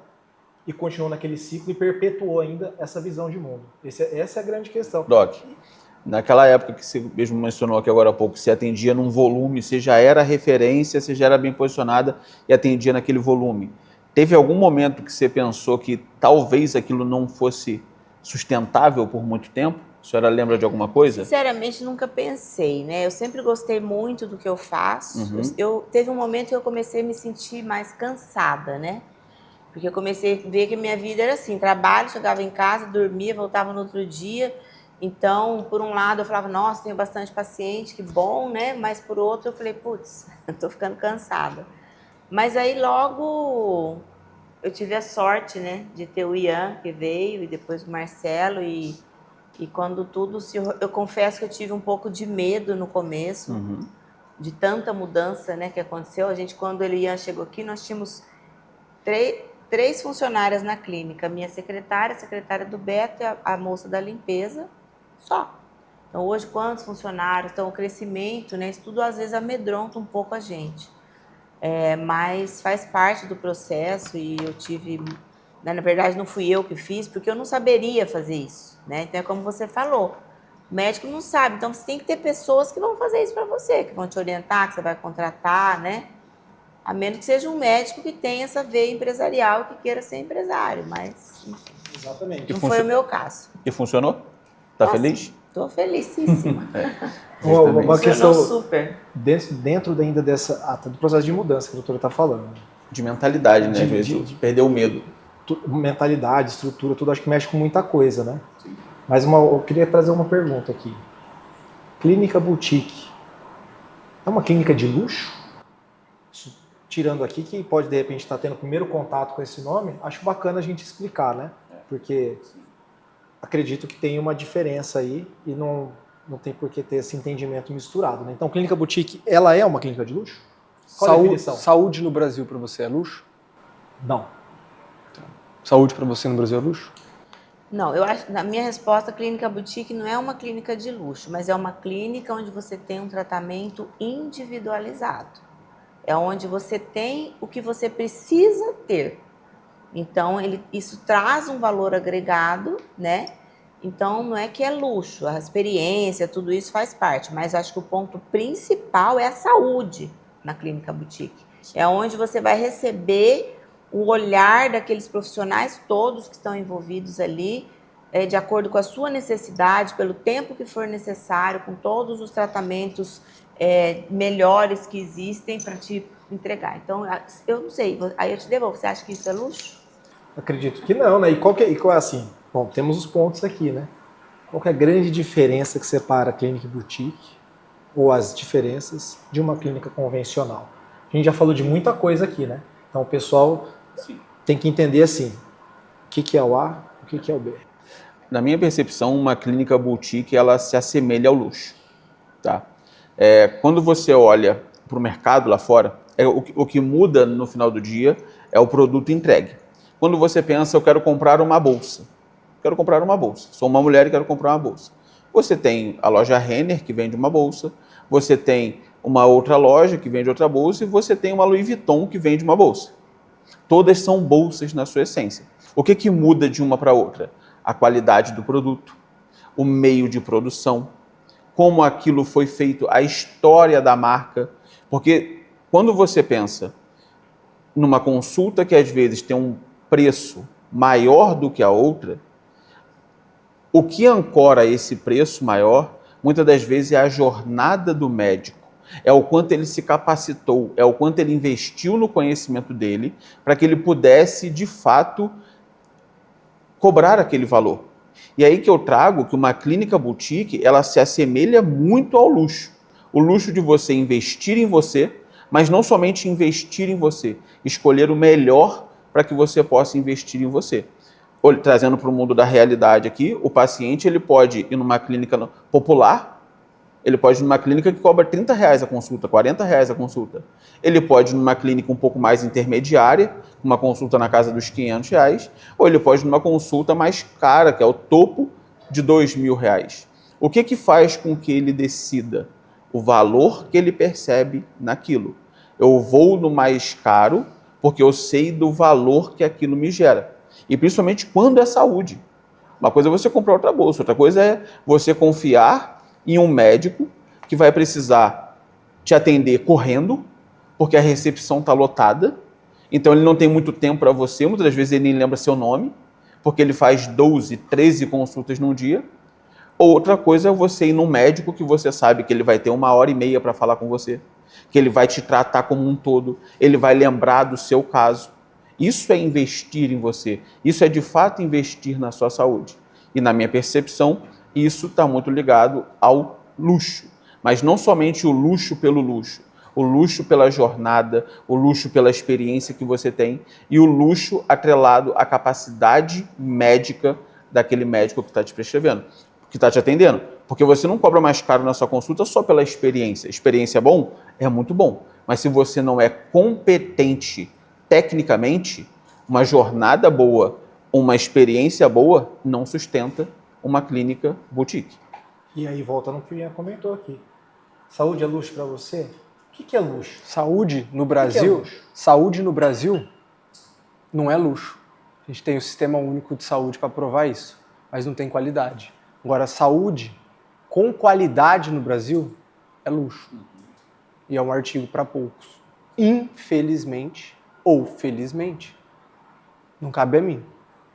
Speaker 4: e continuou naquele ciclo e perpetuou ainda essa visão de mundo. Essa é a grande questão.
Speaker 2: Doc, naquela época que você mesmo mencionou aqui agora há pouco, você atendia num volume, você já era referência, você já era bem posicionada e atendia naquele volume. Teve algum momento que você pensou que talvez aquilo não fosse sustentável por muito tempo? A senhora lembra de alguma coisa?
Speaker 3: Sinceramente, nunca pensei, né? Eu sempre gostei muito do que eu faço. Teve um momento que eu comecei a me sentir mais cansada, né? Porque eu comecei a ver que a minha vida era assim, trabalho, chegava em casa, dormia, voltava no outro dia. Então, por um lado, eu falava, nossa, tenho bastante paciente, que bom, né? Mas por outro, eu falei, putz, eu tô ficando cansada. Mas aí logo eu tive a sorte, né, de ter o Ian, que veio, e depois o Marcelo, e quando tudo se... Eu confesso que eu tive um pouco de medo no começo, de tanta mudança, né, que aconteceu. Quando o Ian chegou aqui, nós tínhamos três funcionárias na clínica. Minha secretária, a secretária do Beto e a moça da limpeza, só. Então, hoje, quantos funcionários? Então, o crescimento, né, isso tudo às vezes amedronta um pouco a gente. Mas faz parte do processo e eu tive... Na verdade, não fui eu que fiz, porque eu não saberia fazer isso, né? Então, é como você falou, o médico não sabe. Então, você tem que ter pessoas que vão fazer isso para você, que vão te orientar, que você vai contratar, né? A menos que seja um médico que tenha essa veia empresarial, que queira ser empresário, mas
Speaker 4: Exatamente.
Speaker 3: Não foi o meu caso.
Speaker 2: E funcionou? Tá feliz?
Speaker 3: Estou felicíssima.
Speaker 4: Uma questão
Speaker 3: super.
Speaker 4: Dentro ainda do processo de mudança que a doutora está falando.
Speaker 2: De mentalidade, né? Às vezes, perder o medo.
Speaker 4: mentalidade, estrutura, tudo, acho que mexe com muita coisa, né? Sim. Mas eu queria trazer uma pergunta aqui. Clínica Boutique é uma clínica de luxo? Tirando aqui que pode, de repente, estar tendo o primeiro contato com esse nome, acho bacana a gente explicar, né? Porque acredito que tem uma diferença aí e não tem por que ter esse entendimento misturado, né? Então, Clínica Boutique, ela é uma clínica de luxo? Qual a definição?
Speaker 1: Saúde no Brasil para você é luxo?
Speaker 4: Não.
Speaker 1: Saúde para você no Brasil é luxo?
Speaker 3: Não, eu acho, na minha resposta, a Clínica Boutique não é uma clínica de luxo, mas é uma clínica onde você tem um tratamento individualizado. É onde você tem o que você precisa ter. Então, isso traz um valor agregado, né? Então, não é que é luxo, a experiência, tudo isso faz parte, mas acho que o ponto principal é a saúde na Clínica Boutique. É onde você vai receber o olhar daqueles profissionais todos que estão envolvidos ali, de acordo com a sua necessidade, pelo tempo que for necessário, com todos os tratamentos melhores que existem para te entregar. Então, eu não sei, aí eu te devolvo, você acha que isso é luxo?
Speaker 4: Acredito que não, né? E qual é assim? Bom, temos os pontos aqui, né? Qual que é a grande diferença que separa a clínica boutique ou as diferenças de uma clínica convencional? A gente já falou de muita coisa aqui, né? Então o pessoal tem que entender assim, o que é o A, o que é o B.
Speaker 2: Na minha percepção, uma clínica boutique, ela se assemelha ao luxo, tá? Quando você olha para o mercado lá fora, o que muda no final do dia é o produto entregue. Quando você pensa, eu quero comprar uma bolsa. Sou uma mulher e quero comprar uma bolsa. Você tem a loja Renner, que vende uma bolsa. Você tem uma outra loja que vende outra bolsa. E você tem uma Louis Vuitton que vende uma bolsa. Todas são bolsas na sua essência. O que muda de uma para outra? A qualidade do produto, o meio de produção, como aquilo foi feito, a história da marca. Porque quando você pensa numa consulta que às vezes tem um preço maior do que a outra, o que ancora esse preço maior, muitas das vezes, é a jornada do médico. É o quanto ele se capacitou, é o quanto ele investiu no conhecimento dele para que ele pudesse, de fato, cobrar aquele valor. E aí que eu trago que uma clínica boutique, ela se assemelha muito ao luxo. O luxo de você investir em você, mas não somente investir em você, escolher o melhor para que você possa investir em você. Trazendo para o mundo da realidade aqui, o paciente ele pode ir numa clínica popular, ele pode ir numa clínica que cobra R$30 a consulta, R$40 a consulta. Ele pode ir numa clínica um pouco mais intermediária, uma consulta na casa dos R$500, ou ele pode ir numa consulta mais cara, que é o topo de R$2.000. O que faz com que ele decida? O valor que ele percebe naquilo. Eu vou no mais caro porque eu sei do valor que aquilo me gera. E principalmente quando é saúde. Uma coisa é você comprar outra bolsa, outra coisa é você confiar em um médico que vai precisar te atender correndo, porque a recepção está lotada, então ele não tem muito tempo para você, muitas das vezes ele nem lembra seu nome, porque ele faz 12, 13 consultas num dia. Outra coisa é você ir num médico que você sabe que ele vai ter 1h30 para falar com você, que ele vai te tratar como um todo, ele vai lembrar do seu caso. Isso é investir em você. Isso é, de fato, investir na sua saúde. E, na minha percepção, isso está muito ligado ao luxo. Mas não somente o luxo pelo luxo. O luxo pela jornada, o luxo pela experiência que você tem e o luxo atrelado à capacidade médica daquele médico que está te prescrevendo, que está te atendendo. Porque você não cobra mais caro na sua consulta só pela experiência. Experiência é bom? É muito bom. Mas se você não é competente tecnicamente, uma jornada boa, uma experiência boa, não sustenta uma clínica boutique.
Speaker 4: E aí, volta no que o Ian comentou aqui. Saúde é luxo para você? O que é luxo?
Speaker 1: Saúde no Brasil, saúde no Brasil não é luxo. A gente tem o Sistema Único de Saúde para provar isso, mas não tem qualidade. Agora, saúde com qualidade no Brasil é luxo. E é um artigo para poucos. Infelizmente, ou felizmente, não cabe a mim.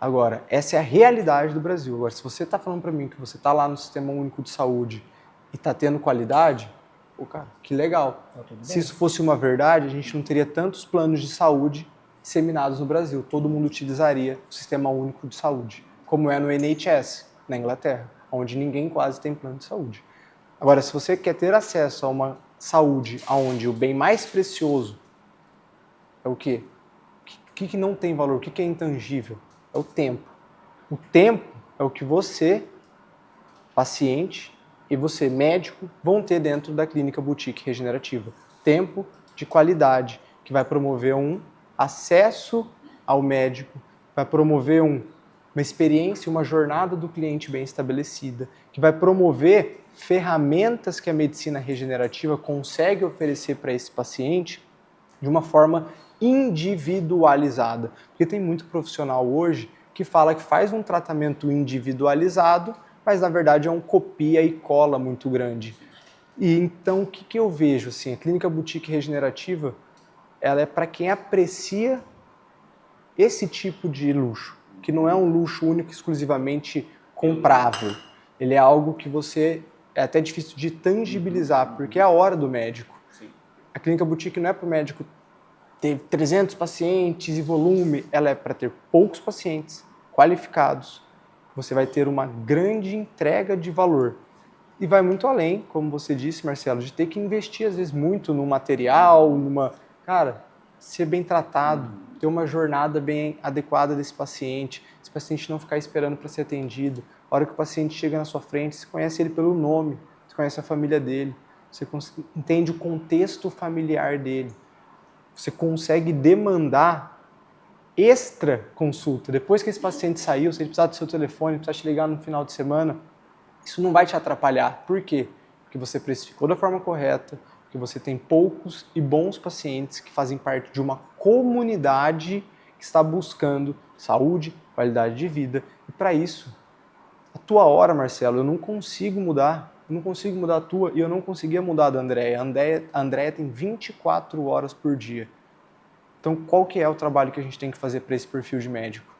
Speaker 1: Agora, essa é a realidade do Brasil. Agora, se você está falando para mim que você está lá no Sistema Único de Saúde e está tendo qualidade, pô, cara, que legal. Se isso fosse uma verdade, a gente não teria tantos planos de saúde disseminados no Brasil. Todo mundo utilizaria o Sistema Único de Saúde, como é no NHS, na Inglaterra, onde ninguém quase tem plano de saúde. Agora, se você quer ter acesso a uma saúde onde o bem mais precioso é o quê? O que não tem valor? O que é intangível? É o tempo. O tempo é o que você, paciente, e você, médico, vão ter dentro da clínica boutique regenerativa. Tempo de qualidade, que vai promover um acesso ao médico, vai promover uma experiência, uma jornada do cliente bem estabelecida, que vai promover ferramentas que a medicina regenerativa consegue oferecer para esse paciente de uma forma individualizada. Porque tem muito profissional hoje que fala que faz um tratamento individualizado, mas na verdade é um copia e cola muito grande. E então o que eu vejo? Assim, a clínica boutique regenerativa, ela é para quem aprecia esse tipo de luxo, que não é um luxo único exclusivamente comprável. Ele é algo que é até difícil de tangibilizar, porque é a hora do médico. Sim. A clínica boutique não é para o médico ter 300 pacientes e volume, ela é para ter poucos pacientes qualificados. Você vai ter uma grande entrega de valor. E vai muito além, como você disse, Marcelo, de ter que investir às vezes muito no material, Cara, ser bem tratado, ter uma jornada bem adequada desse paciente não ficar esperando para ser atendido. A hora que o paciente chega na sua frente, você conhece ele pelo nome, você conhece a família dele, você entende o contexto familiar dele. Você consegue demandar extra consulta. Depois que esse paciente saiu, se ele precisar do seu telefone, precisar te ligar no final de semana, isso não vai te atrapalhar. Por quê? Porque você precificou da forma correta, porque você tem poucos e bons pacientes que fazem parte de uma comunidade que está buscando saúde, qualidade de vida. E para isso, a tua hora, Marcelo, eu não consigo mudar. Eu não consigo mudar a tua e eu não conseguia mudar a da Andréia. A Andréia tem 24 horas por dia. Então, qual que é o trabalho que a gente tem que fazer para esse perfil de médico?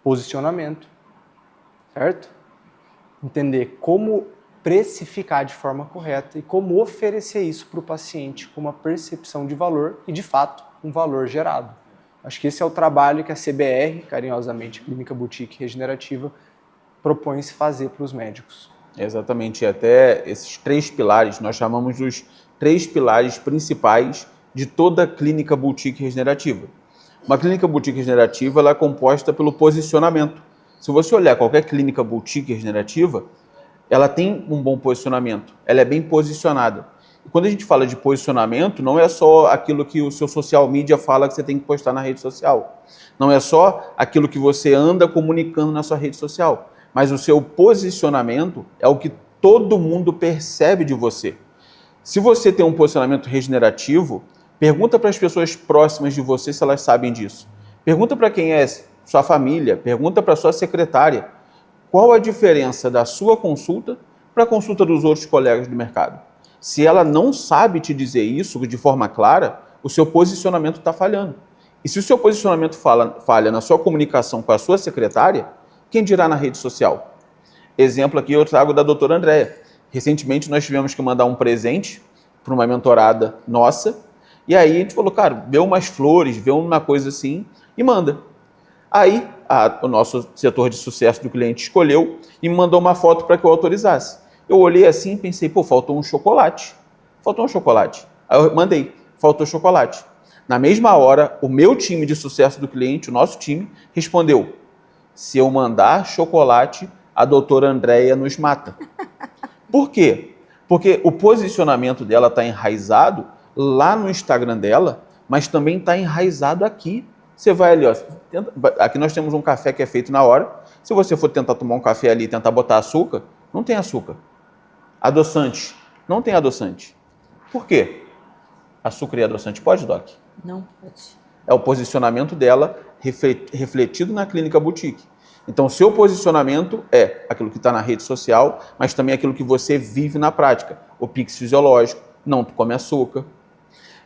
Speaker 1: Posicionamento, certo? Entender como precificar de forma correta e como oferecer isso para o paciente com uma percepção de valor e, de fato, um valor gerado. Acho que esse é o trabalho que a CBR, carinhosamente, Clínica Boutique Regenerativa, propõe se fazer para os médicos.
Speaker 2: Exatamente, até esses 3 pilares, nós chamamos dos 3 pilares principais de toda clínica boutique regenerativa. Uma clínica boutique regenerativa ela é composta pelo posicionamento. Se você olhar qualquer clínica boutique regenerativa, ela tem um bom posicionamento, ela é bem posicionada. E quando a gente fala de posicionamento, não é só aquilo que o seu social media fala que você tem que postar na rede social. Não é só aquilo que você anda comunicando na sua rede social. Mas o seu posicionamento é o que todo mundo percebe de você. Se você tem um posicionamento regenerativo, pergunta para as pessoas próximas de você se elas sabem disso. Pergunta para quem é sua família, pergunta para sua secretária. Qual a diferença da sua consulta para a consulta dos outros colegas do mercado? Se ela não sabe te dizer isso de forma clara, o seu posicionamento está falhando. E se o seu posicionamento falha na sua comunicação com a sua secretária, quem dirá na rede social? Exemplo aqui eu trago da doutora Andréia. Recentemente nós tivemos que mandar um presente para uma mentorada nossa, e aí a gente falou, cara, vê umas flores, vê uma coisa assim e manda. Aí o nosso setor de sucesso do cliente escolheu e me mandou uma foto para que eu autorizasse. Eu olhei assim e pensei, pô, faltou um chocolate. Faltou um chocolate. Aí eu mandei, faltou chocolate. Na mesma hora, o meu time de sucesso do cliente, o nosso time, respondeu, se eu mandar chocolate, a doutora Andréia nos mata. Por quê? Porque o posicionamento dela está enraizado lá no Instagram dela, mas também está enraizado aqui. Você vai ali, ó, aqui nós temos um café que é feito na hora. Se você for tentar tomar um café ali e tentar botar açúcar, não tem açúcar. Adoçante, não tem adoçante. Por quê? Açúcar e adoçante pode, Doc?
Speaker 3: Não pode.
Speaker 2: É o posicionamento dela refletido na clínica boutique. Então, o seu posicionamento é aquilo que está na rede social, mas também aquilo que você vive na prática. O Pix fisiológico, não come açúcar.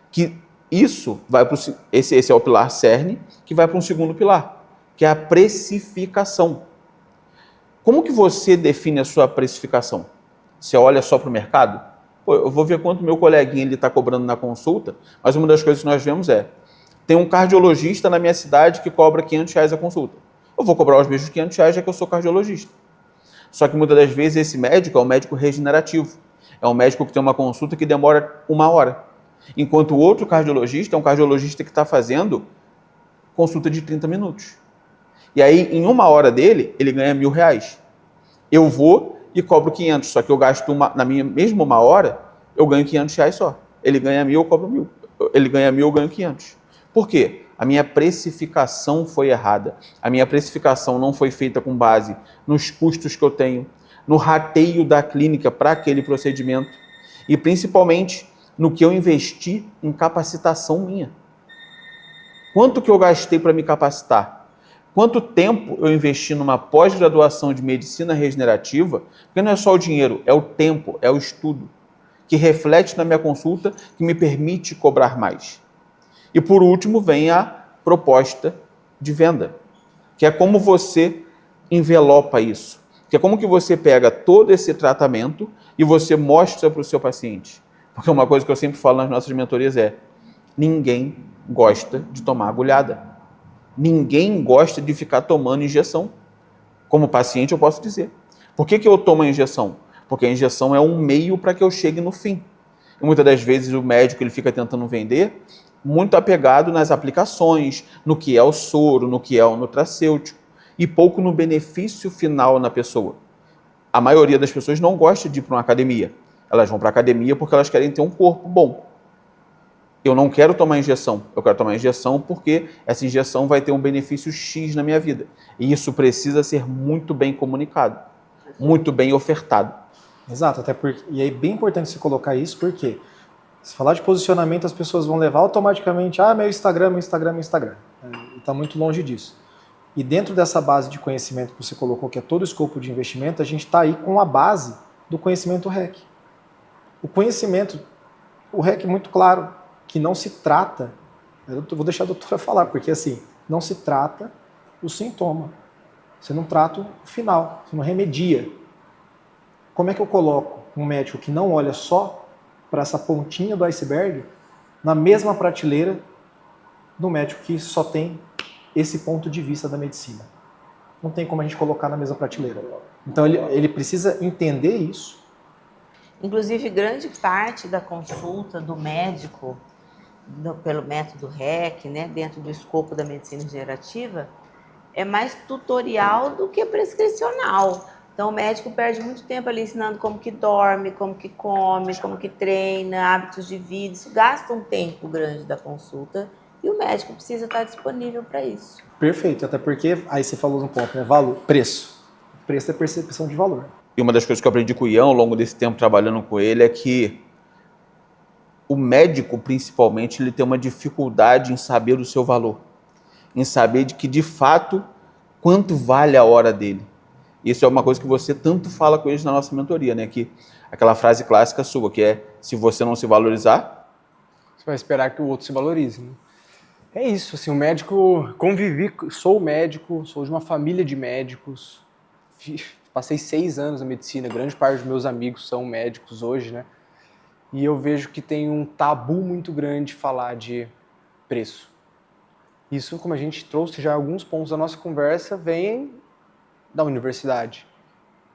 Speaker 2: Que isso vai para esse é o pilar cerne, que vai para um segundo pilar, que é a precificação. Como que você define a sua precificação? Você olha só para o mercado? Pô, eu vou ver quanto meu coleguinha está cobrando na consulta, mas uma das coisas que nós vemos é Tem um cardiologista na minha cidade que cobra R$500 a consulta. Eu vou cobrar os mesmos R$500 já que eu sou cardiologista. Só que muitas das vezes esse médico é um médico regenerativo. É um médico que tem uma consulta que demora 1 hora. Enquanto o outro cardiologista é um cardiologista que está fazendo consulta de 30 minutos. E aí, em 1 hora dele, ele ganha R$1.000. Eu vou e cobro 500, só que eu gasto na minha mesma 1 hora, eu ganho R$500 só. Ele ganha 1.000, eu cobro 1.000. Ele ganha 1.000, eu ganho 500. Por quê? A minha precificação foi errada. A minha precificação não foi feita com base nos custos que eu tenho, no rateio da clínica para aquele procedimento e principalmente no que eu investi em capacitação minha. Quanto que eu gastei para me capacitar? Quanto tempo eu investi numa pós-graduação de medicina regenerativa? Porque não é só o dinheiro, é o tempo, é o estudo, que reflete na minha consulta, que me permite cobrar mais. E por último vem a proposta de venda, que é como você envelopa isso, que é como que você pega todo esse tratamento e você mostra para o seu paciente. Porque uma coisa que eu sempre falo nas nossas mentorias é: ninguém gosta de tomar agulhada. Ninguém gosta de ficar tomando injeção. Como paciente eu posso dizer. Por que eu tomo a injeção? Porque a injeção é um meio para que eu chegue no fim. E muitas das vezes o médico ele fica tentando vender muito apegado nas aplicações, no que é o soro, no que é o nutracêutico, e pouco no benefício final na pessoa. A maioria das pessoas não gosta de ir para uma academia. Elas vão para a academia porque elas querem ter um corpo bom. Eu não quero tomar injeção. Eu quero tomar injeção porque essa injeção vai ter um benefício X na minha vida. E isso precisa ser muito bem comunicado, muito bem ofertado.
Speaker 4: Exato, até porque, e é bem importante você colocar isso, porque se falar de posicionamento, as pessoas vão levar automaticamente, meu Instagram, meu Instagram, meu Instagram. E está muito longe disso. E dentro dessa base de conhecimento que você colocou, que é todo o escopo de investimento, a gente está aí com a base do conhecimento REC. O conhecimento, o REC é muito claro, que não se trata, eu vou deixar a doutora falar, porque assim, não se trata o sintoma. Você não trata o final, você não remedia. Como é que eu coloco um médico que não olha só para essa pontinha do iceberg na mesma prateleira do médico que só tem esse ponto de vista da medicina? Não tem como a gente colocar na mesma prateleira. Então ele precisa entender isso.
Speaker 3: Inclusive, grande parte da consulta do médico, pelo método REC, né, dentro do escopo da medicina regenerativa, é mais tutorial do que prescricional. Então o médico perde muito tempo ali ensinando como que dorme, como que come, como que treina, hábitos de vida. Isso gasta um tempo grande da consulta e o médico precisa estar disponível para isso.
Speaker 4: Perfeito, até porque aí você falou um ponto, né? Valor, preço. Preço é percepção de valor.
Speaker 2: E uma das coisas que eu aprendi com o Ian ao longo desse tempo trabalhando com ele é que o médico, principalmente, ele tem uma dificuldade em saber o seu valor, em saber de que, de fato, quanto vale a hora dele. Isso é uma coisa que você tanto fala com eles na nossa mentoria, né? Que aquela frase clássica sua, que é: se você não se valorizar,
Speaker 1: você vai esperar que o outro se valorize, né? É isso, assim, o médico, sou médico, sou de uma família de médicos, passei 6 anos na medicina, grande parte dos meus amigos são médicos hoje, né? E eu vejo que tem um tabu muito grande falar de preço. Isso, como a gente trouxe já alguns pontos da nossa conversa, vem da universidade,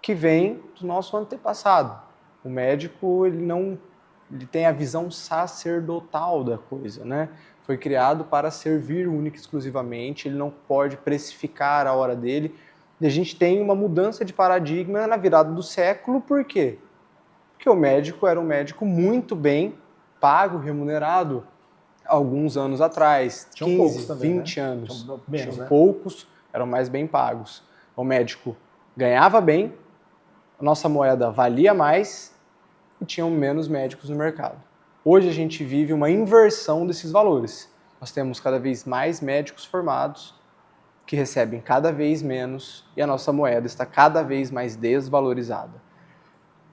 Speaker 1: que vem do nosso antepassado. O médico, ele tem a visão sacerdotal da coisa, né? Foi criado para servir única e exclusivamente, ele não pode precificar a hora dele. E a gente tem uma mudança de paradigma na virada do século, por quê? Porque o médico era um médico muito bem pago, remunerado, alguns anos atrás, 15, também, 20 anos.
Speaker 4: Menos,
Speaker 1: tinham poucos, eram mais bem pagos. O médico ganhava bem, a nossa moeda valia mais e tinham menos médicos no mercado. Hoje a gente vive uma inversão desses valores. Nós temos cada vez mais médicos formados que recebem cada vez menos e a nossa moeda está cada vez mais desvalorizada.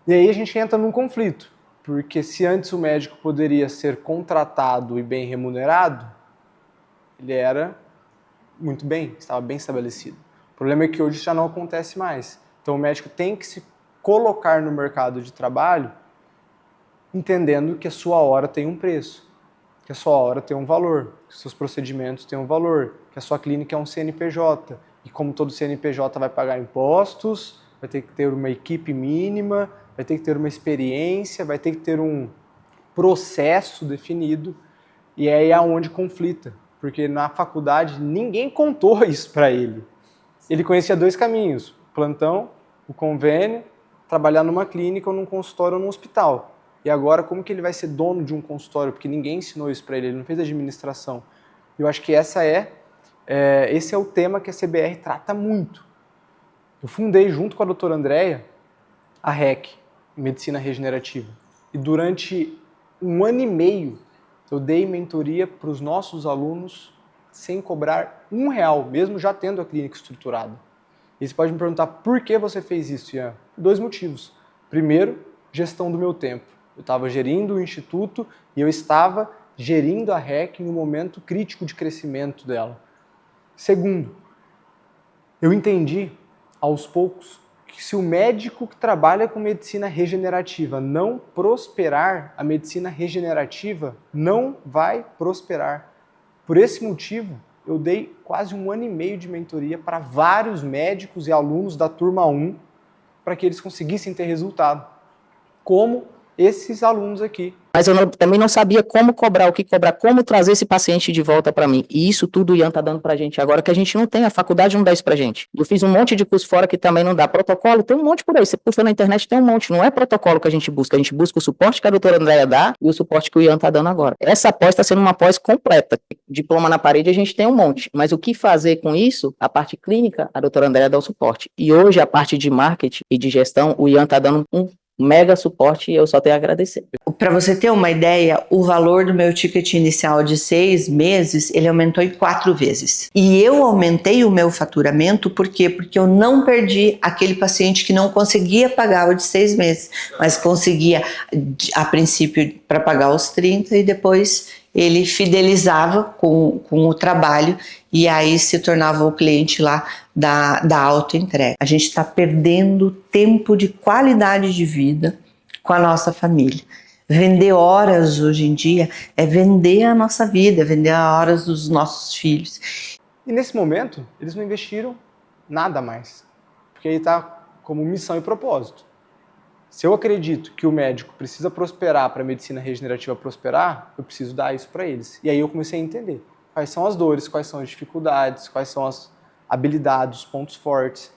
Speaker 1: E aí a gente entra num conflito, porque se antes o médico poderia ser contratado e bem remunerado, ele era muito bem, estava bem estabelecido. O problema é que hoje já não acontece mais. Então o médico tem que se colocar no mercado de trabalho entendendo que a sua hora tem um preço. que a sua hora tem um valor, que os seus procedimentos têm um valor, que a sua clínica é um CNPJ. E como todo CNPJ vai pagar impostos, vai ter que ter uma equipe mínima, vai ter que ter uma experiência, vai ter que ter um processo definido. E aí é onde conflita, porque na faculdade ninguém contou isso para ele. Ele conhecia 2 caminhos, o plantão, o convênio, trabalhar numa clínica ou num consultório ou num hospital. E agora, como que ele vai ser dono de um consultório? Porque ninguém ensinou isso para ele, ele não fez administração. Eu acho que esse é o tema que a CBR trata muito. Eu fundei, junto com a doutora Andréia, a REC, Medicina Regenerativa. E durante 1 ano e meio, eu dei mentoria para os nossos alunos sem cobrar R$1, mesmo já tendo a clínica estruturada. E você pode me perguntar, por que você fez isso, Ian? 2 motivos. Primeiro, gestão do meu tempo. Eu estava gerindo o instituto e eu estava gerindo a REC em um momento crítico de crescimento dela. Segundo, eu entendi aos poucos que se o médico que trabalha com medicina regenerativa não prosperar, a medicina regenerativa não vai prosperar. Por esse motivo, eu dei quase 1 ano e meio de mentoria para vários médicos e alunos da turma 1 para que eles conseguissem ter resultado, como esses alunos aqui.
Speaker 5: Mas eu também não sabia como cobrar, o que cobrar, como trazer esse paciente de volta para mim. E isso tudo o Ian tá dando pra gente agora, que a gente não tem, a faculdade não dá isso pra gente. Eu fiz um monte de curso fora que também não dá. Protocolo, tem um monte por aí. Você puxa na internet, tem um monte. Não é protocolo que a gente busca o suporte que a doutora Andréia dá e o suporte que o Ian tá dando agora. Essa pós está sendo uma pós completa. Diploma na parede a gente tem um monte. Mas o que fazer com isso? A parte clínica, a doutora Andréia dá o suporte. E hoje a parte de marketing e de gestão, o Ian tá dando um mega suporte e eu só tenho a agradecer.
Speaker 3: Para você ter uma ideia, o valor do meu ticket inicial de 6 meses, ele aumentou em 4 vezes. E eu aumentei o meu faturamento, por quê? Porque eu não perdi aquele paciente que não conseguia pagar o de 6 meses, mas conseguia, a princípio, para pagar os 30 e depois ele fidelizava com o trabalho e aí se tornava o cliente lá da autoentrega. A gente está perdendo tempo de qualidade de vida com a nossa família. Vender horas hoje em dia é vender a nossa vida, é vender as horas dos nossos filhos.
Speaker 1: E nesse momento, eles não investiram nada mais, porque aí está como missão e propósito. Se eu acredito que o médico precisa prosperar para a medicina regenerativa prosperar, eu preciso dar isso para eles. E aí eu comecei a entender quais são as dores, quais são as dificuldades, quais são as habilidades, os pontos fortes.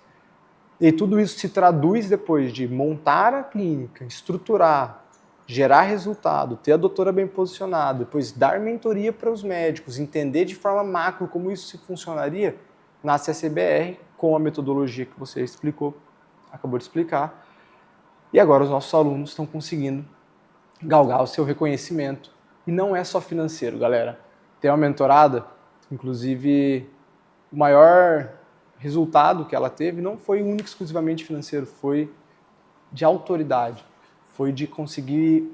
Speaker 1: E tudo isso se traduz depois de montar a clínica, estruturar, gerar resultado, ter a doutora bem posicionada, depois dar mentoria para os médicos, entender de forma macro como isso se funcionaria, nasce a CBR com a metodologia que você acabou de explicar. E agora os nossos alunos estão conseguindo galgar o seu reconhecimento. E não é só financeiro, galera. Tem uma mentorada, inclusive, o maior resultado que ela teve não foi único exclusivamente financeiro, foi de autoridade. Foi de conseguir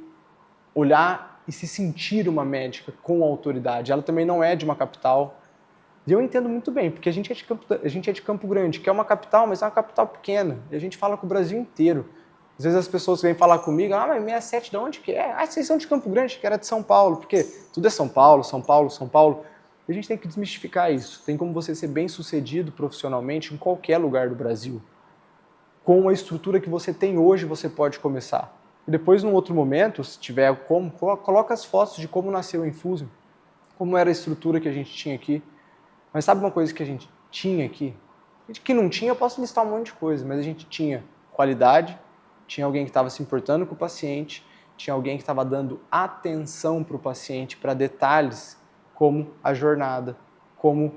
Speaker 1: olhar e se sentir uma médica com autoridade. Ela também não é de uma capital. E eu entendo muito bem, porque a gente é de Campo Grande, que é uma capital, mas é uma capital pequena. E a gente fala com o Brasil inteiro. Às vezes as pessoas vêm falar comigo, mas 67 de onde que é? Vocês são de Campo Grande, que era de São Paulo, porque tudo é São Paulo, São Paulo, São Paulo. E a gente tem que desmistificar isso. Tem como você ser bem-sucedido profissionalmente em qualquer lugar do Brasil. Com a estrutura que você tem hoje, você pode começar. E depois, num outro momento, se tiver como, coloca as fotos de como nasceu a Infusion, como era a estrutura que a gente tinha aqui. Mas sabe uma coisa que a gente tinha aqui? Que não tinha, eu posso listar um monte de coisa, mas a gente tinha qualidade, tinha alguém que estava se importando com o paciente, tinha alguém que estava dando atenção para o paciente, para detalhes como a jornada, como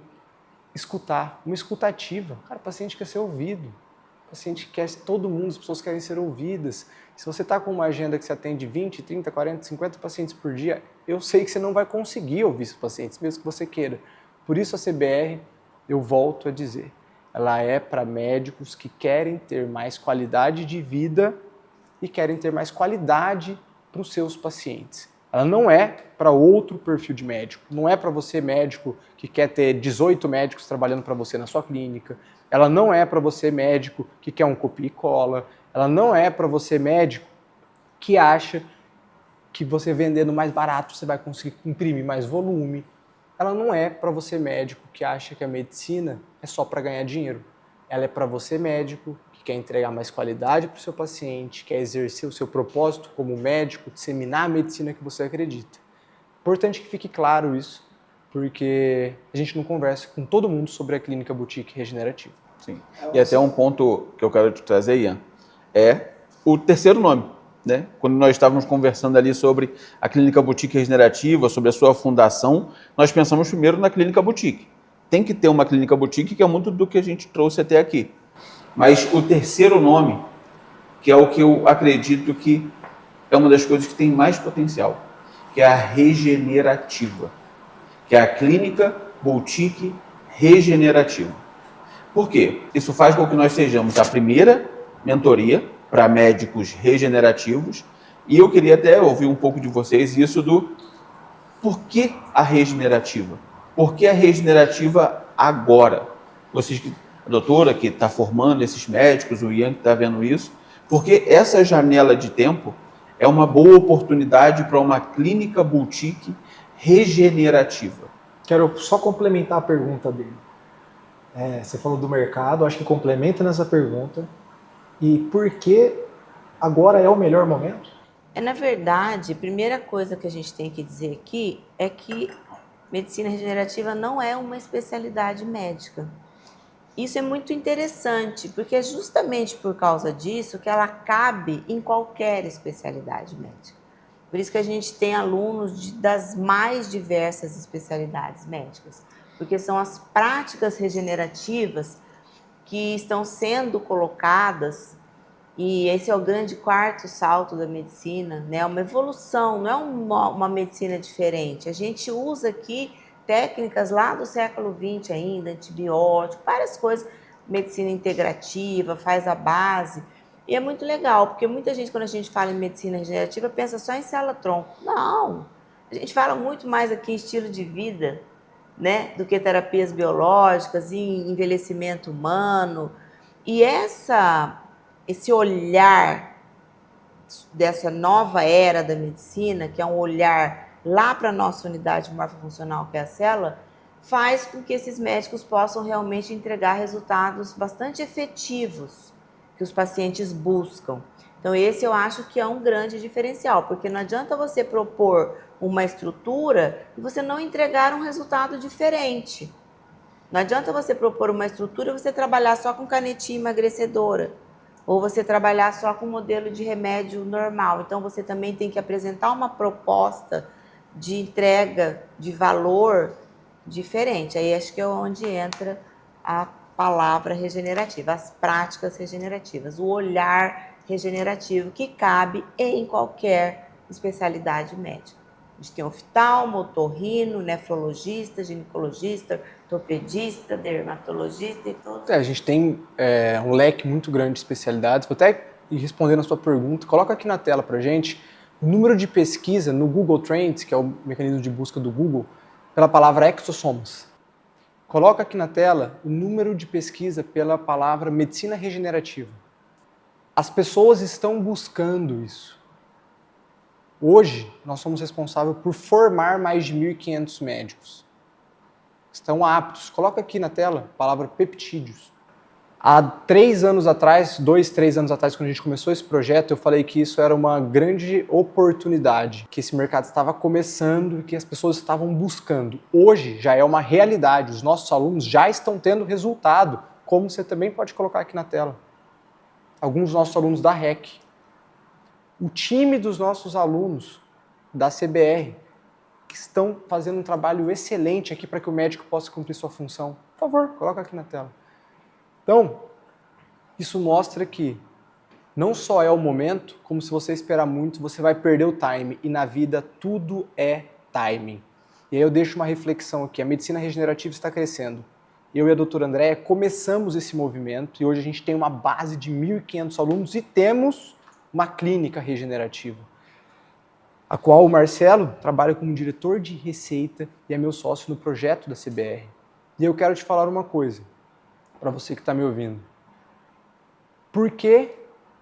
Speaker 1: escutar, uma escutativa. Cara, o paciente quer ser ouvido, o paciente quer, todo mundo, as pessoas querem ser ouvidas. Se você está com uma agenda que você atende 20, 30, 40, 50 pacientes por dia, eu sei que você não vai conseguir ouvir esses pacientes, mesmo que você queira. Por isso a CBR, eu volto a dizer, ela é para médicos que querem ter mais qualidade de vida e querem ter mais qualidade para os seus pacientes. Ela não é para outro perfil de médico. Não é para você médico que quer ter 18 médicos trabalhando para você na sua clínica. Ela não é para você médico que quer um copia e cola. Ela não é para você médico que acha que você vendendo mais barato você vai conseguir imprimir mais volume. Ela não é para você médico que acha que a medicina é só para ganhar dinheiro. Ela é para você médico que quer entregar mais qualidade para o seu paciente, quer exercer o seu propósito como médico, disseminar a medicina que você acredita. Importante que fique claro isso, porque a gente não conversa com todo mundo sobre a clínica boutique regenerativa.
Speaker 2: Sim. E até um ponto que eu quero te trazer, Ian, é o terceiro nome, né? Quando nós estávamos conversando ali sobre a clínica boutique regenerativa, sobre a sua fundação, nós pensamos primeiro na clínica boutique. Tem que ter uma clínica boutique, que é muito do que a gente trouxe até aqui. Mas o terceiro nome, que é o que eu acredito que é uma das coisas que tem mais potencial, que é a regenerativa, que é a clínica boutique regenerativa. Por quê? Isso faz com que nós sejamos a primeira mentoria para médicos regenerativos, e eu queria até ouvir um pouco de vocês isso do por que a regenerativa? Por que a regenerativa agora? Vocês, a doutora que está formando esses médicos, o Ian que está vendo isso, porque essa janela de tempo é uma boa oportunidade para uma clínica boutique regenerativa.
Speaker 4: Quero só complementar a pergunta dele. Você falou do mercado, acho que complementa nessa pergunta. E por que agora é o melhor momento?
Speaker 3: Na verdade, a primeira coisa que a gente tem que dizer aqui é que medicina regenerativa não é uma especialidade médica. Isso é muito interessante, porque é justamente por causa disso que ela cabe em qualquer especialidade médica. Por isso que a gente tem alunos das mais diversas especialidades médicas, porque são as práticas regenerativas que estão sendo colocadas, e esse é o grande quarto salto da medicina, né? Uma evolução, não é uma medicina diferente. A gente usa aqui técnicas lá do século XX ainda, antibiótico, várias coisas, medicina integrativa, faz a base. E é muito legal, porque muita gente, quando a gente fala em medicina regenerativa, pensa só em célula-tronco. Não! A gente fala muito mais aqui em estilo de vida, né, do que terapias biológicas, em envelhecimento humano. E esse olhar dessa nova era da medicina, que é um olhar lá para a nossa unidade morfofuncional, que é a célula, faz com que esses médicos possam realmente entregar resultados bastante efetivos que os pacientes buscam. Então esse eu acho que é um grande diferencial, porque não adianta você propor uma estrutura e você não entregar um resultado diferente. Não adianta você propor uma estrutura e você trabalhar só com canetinha emagrecedora, ou você trabalhar só com modelo de remédio normal. Então você também tem que apresentar uma proposta de entrega de valor diferente. Aí acho que é onde entra a palavra regenerativa, as práticas regenerativas, o olhar regenerativo que cabe em qualquer especialidade médica. A gente tem oftalmo, otorrino, nefrologista, ginecologista, ortopedista, dermatologista e tudo.
Speaker 1: A gente tem um leque muito grande de especialidades. Vou até ir respondendo a sua pergunta. Coloca aqui na tela para gente o número de pesquisa no Google Trends, que é o mecanismo de busca do Google, pela palavra exossomas. Coloca aqui na tela o número de pesquisa pela palavra medicina regenerativa. As pessoas estão buscando isso. Hoje, nós somos responsáveis por formar mais de 1.500 médicos. Estão aptos. Coloca aqui na tela a palavra peptídeos. Há 3 anos atrás, 2, 3 anos atrás, quando a gente começou esse projeto, eu falei que isso era uma grande oportunidade, que esse mercado estava começando e que as pessoas estavam buscando. Hoje já é uma realidade, os nossos alunos já estão tendo resultado, como você também pode colocar aqui na tela. Alguns dos nossos alunos da REC. O time dos nossos alunos da CBR, que estão fazendo um trabalho excelente aqui para que o médico possa cumprir sua função. Por favor, coloca aqui na tela. Então, isso mostra que não só é o momento, como se você esperar muito, você vai perder o time. E na vida, tudo é timing. E aí eu deixo uma reflexão aqui. A medicina regenerativa está crescendo. Eu e a doutora Andréia começamos esse movimento e hoje a gente tem uma base de 1.500 alunos e temos uma clínica regenerativa, a qual o Marcelo trabalha como diretor de receita e é meu sócio no projeto da CBR. E eu quero te falar uma coisa, para você que está me ouvindo. Por que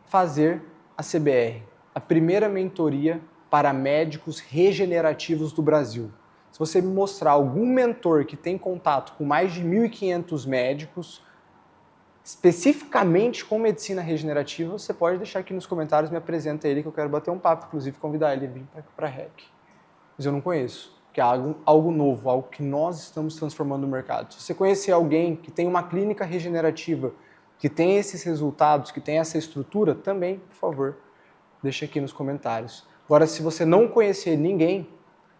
Speaker 1: fazer a CBR? A primeira mentoria para médicos regenerativos do Brasil. Se você me mostrar algum mentor que tem contato com mais de 1.500 médicos, especificamente com medicina regenerativa, você pode deixar aqui nos comentários, me apresenta ele que eu quero bater um papo, inclusive convidar ele a vir para a REC. Mas eu não conheço, que é algo novo, algo que nós estamos transformando no mercado. Se você conhecer alguém que tem uma clínica regenerativa, que tem esses resultados, que tem essa estrutura, também, por favor, deixa aqui nos comentários. Agora, se você não conhecer ninguém,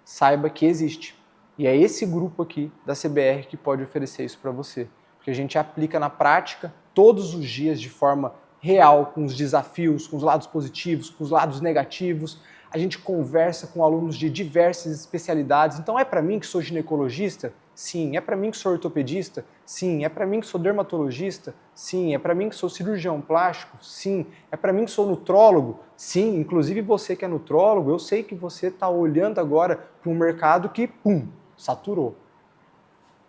Speaker 1: saiba que existe. E é esse grupo aqui da CBR que pode oferecer isso para você. Porque a gente aplica na prática todos os dias de forma real, com os desafios, com os lados positivos, com os lados negativos. A gente conversa com alunos de diversas especialidades. Então é para mim que sou ginecologista? Sim. É para mim que sou ortopedista? Sim. É para mim que sou dermatologista? Sim. É para mim que sou cirurgião plástico? Sim. É para mim que sou nutrólogo? Sim. Inclusive você que é nutrólogo, eu sei que você está olhando agora para um mercado que, saturou.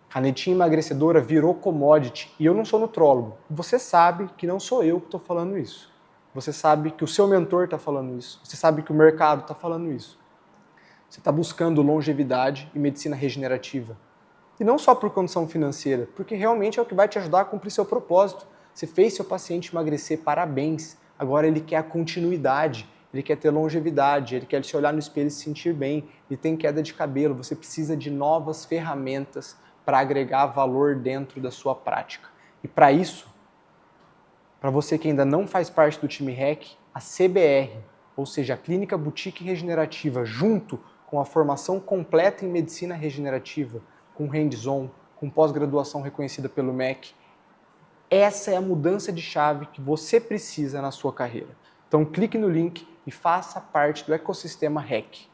Speaker 1: Canetinha emagrecedora virou commodity e eu não sou nutrólogo. Você sabe que não sou eu que estou falando isso. Você sabe que o seu mentor está falando isso. Você sabe que o mercado está falando isso. Você está buscando longevidade e medicina regenerativa. E não só por condição financeira, porque realmente é o que vai te ajudar a cumprir seu propósito. Você fez seu paciente emagrecer, parabéns. Agora ele quer a continuidade, ele quer ter longevidade, ele quer se olhar no espelho e se sentir bem, ele tem queda de cabelo. Você precisa de novas ferramentas para agregar valor dentro da sua prática. E para isso, para você que ainda não faz parte do time REC, a CBR, ou seja, a Clínica Boutique Regenerativa, junto com a formação completa em medicina regenerativa, com hands-on, com pós-graduação reconhecida pelo MEC, essa é a mudança de chave que você precisa na sua carreira. Então clique no link e faça parte do ecossistema REC.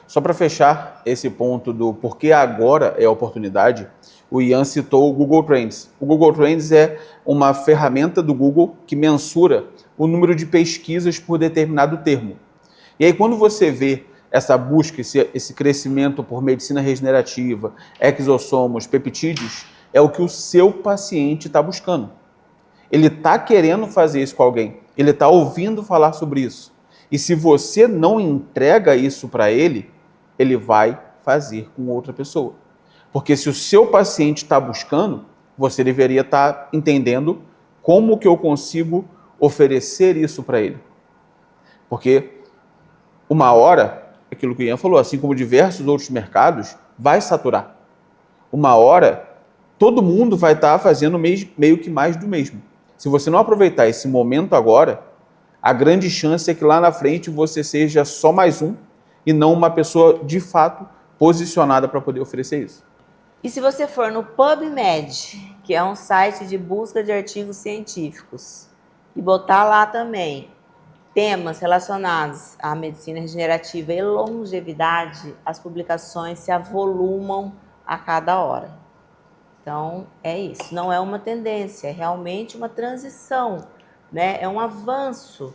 Speaker 2: Só para fechar esse ponto do porquê agora é a oportunidade, o Ian citou o Google Trends. O Google Trends é uma ferramenta do Google que mensura o número de pesquisas por determinado termo. E aí quando você vê essa busca, esse crescimento por medicina regenerativa, exossomos, peptídeos, é o que o seu paciente está buscando. Ele está querendo fazer isso com alguém, ele está ouvindo falar sobre isso. E se você não entrega isso para ele, ele vai fazer com outra pessoa. Porque se o seu paciente está buscando, você deveria estar entendendo como que eu consigo oferecer isso para ele. Porque uma hora, aquilo que o Ian falou, assim como diversos outros mercados, vai saturar. Uma hora, todo mundo vai estar fazendo meio que mais do mesmo. Se você não aproveitar esse momento agora, a grande chance é que lá na frente você seja só mais um e não uma pessoa de fato posicionada para poder oferecer isso.
Speaker 3: E se você for no PubMed, que é um site de busca de artigos científicos, e botar lá também temas relacionados à medicina regenerativa e longevidade, as publicações se avolumam a cada hora. Então, é isso. Não é uma tendência, é realmente uma transição, né? É um avanço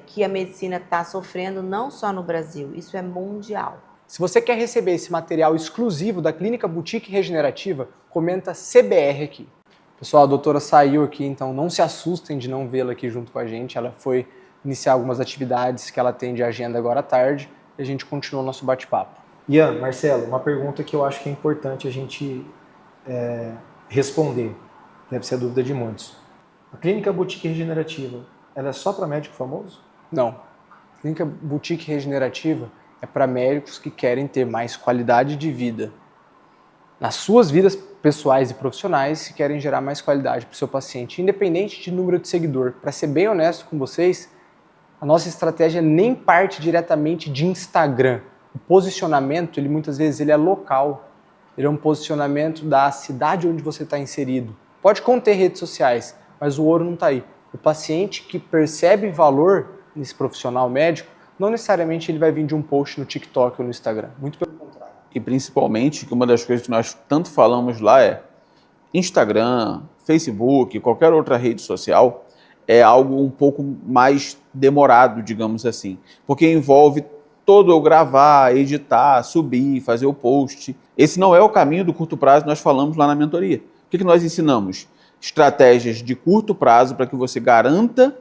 Speaker 3: que a medicina está sofrendo, não só no Brasil, isso é mundial.
Speaker 1: Se você quer receber esse material exclusivo da Clínica Boutique Regenerativa, comenta CBR aqui. Pessoal, a doutora saiu aqui, então não se assustem de não vê-la aqui junto com a gente. Ela foi iniciar algumas atividades que ela tem de agenda agora à tarde e a gente continua o nosso bate-papo.
Speaker 4: Ian, Marcelo, uma pergunta que eu acho que é importante a gente responder. Deve ser a dúvida de muitos. A Clínica Boutique Regenerativa, ela é só para médico famoso?
Speaker 1: Não. A Clínica Boutique Regenerativa é para médicos que querem ter mais qualidade de vida nas suas vidas pessoais e profissionais, que querem gerar mais qualidade para o seu paciente, independente de número de seguidor. Para ser bem honesto com vocês, a nossa estratégia nem parte diretamente de Instagram. O posicionamento, ele muitas vezes ele é local. Ele é um posicionamento da cidade onde você está inserido. Pode conter redes sociais, mas o ouro não está aí. O paciente que percebe valor nesse profissional médico, não necessariamente ele vai vir de um post no TikTok ou no Instagram. Muito pelo contrário.
Speaker 2: E principalmente, que uma das coisas que nós tanto falamos lá é Instagram, Facebook, qualquer outra rede social, é algo um pouco mais demorado, digamos assim. Porque envolve todo eu gravar, editar, subir, fazer o post. Esse não é o caminho do curto prazo que nós falamos lá na mentoria. O que nós ensinamos? Estratégias de curto prazo para que você garanta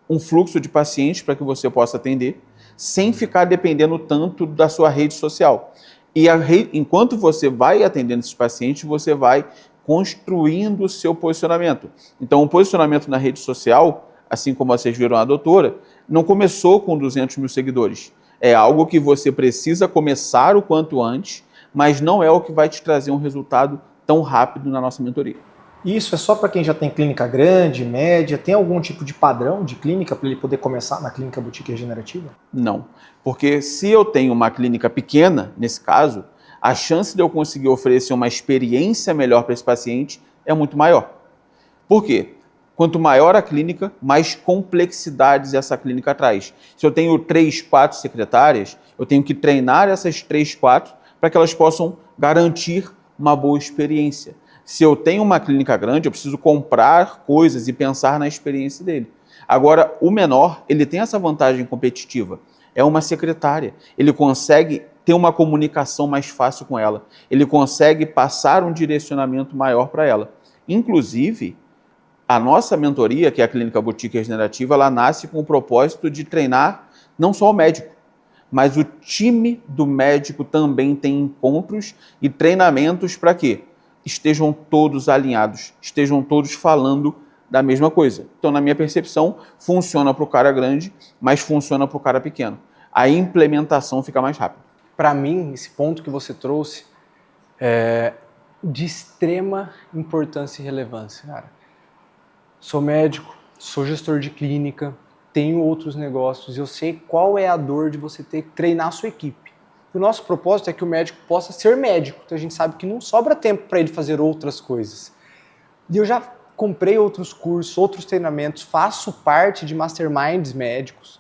Speaker 2: um fluxo de pacientes para que você possa atender, sem ficar dependendo tanto da sua rede social. E enquanto você vai atendendo esses pacientes, você vai construindo o seu posicionamento. Então, o posicionamento na rede social, assim como vocês viram a doutora, não começou com 200 mil seguidores. É algo que você precisa começar o quanto antes, mas não é o que vai te trazer um resultado tão rápido na nossa mentoria.
Speaker 4: Isso é só para quem já tem clínica grande, média? Tem algum tipo de padrão de clínica para ele poder começar na clínica boutique regenerativa?
Speaker 2: Não, porque se eu tenho uma clínica pequena, nesse caso, a chance de eu conseguir oferecer uma experiência melhor para esse paciente é muito maior. Por quê? Quanto maior a clínica, mais complexidades essa clínica traz. Se eu tenho 3, 4 secretárias, eu tenho que treinar essas 3, 4 para que elas possam garantir uma boa experiência. Se eu tenho uma clínica grande, eu preciso comprar coisas e pensar na experiência dele. Agora, o menor, ele tem essa vantagem competitiva. É uma secretária. Ele consegue ter uma comunicação mais fácil com ela. Ele consegue passar um direcionamento maior para ela. Inclusive, a nossa mentoria, que é a Clínica Boutique Regenerativa, ela nasce com o propósito de treinar não só o médico, mas o time do médico também tem encontros e treinamentos para quê? Estejam todos alinhados, estejam todos falando da mesma coisa. Então, na minha percepção, funciona para o cara grande, mas funciona para o cara pequeno. A implementação fica mais rápida.
Speaker 1: Para mim, esse ponto que você trouxe é de extrema importância e relevância, cara. Sou médico, sou gestor de clínica, tenho outros negócios e eu sei qual é a dor de você ter que treinar a sua equipe. O nosso propósito é que o médico possa ser médico, então a gente sabe que não sobra tempo para ele fazer outras coisas. E eu já comprei outros cursos, outros treinamentos, faço parte de masterminds médicos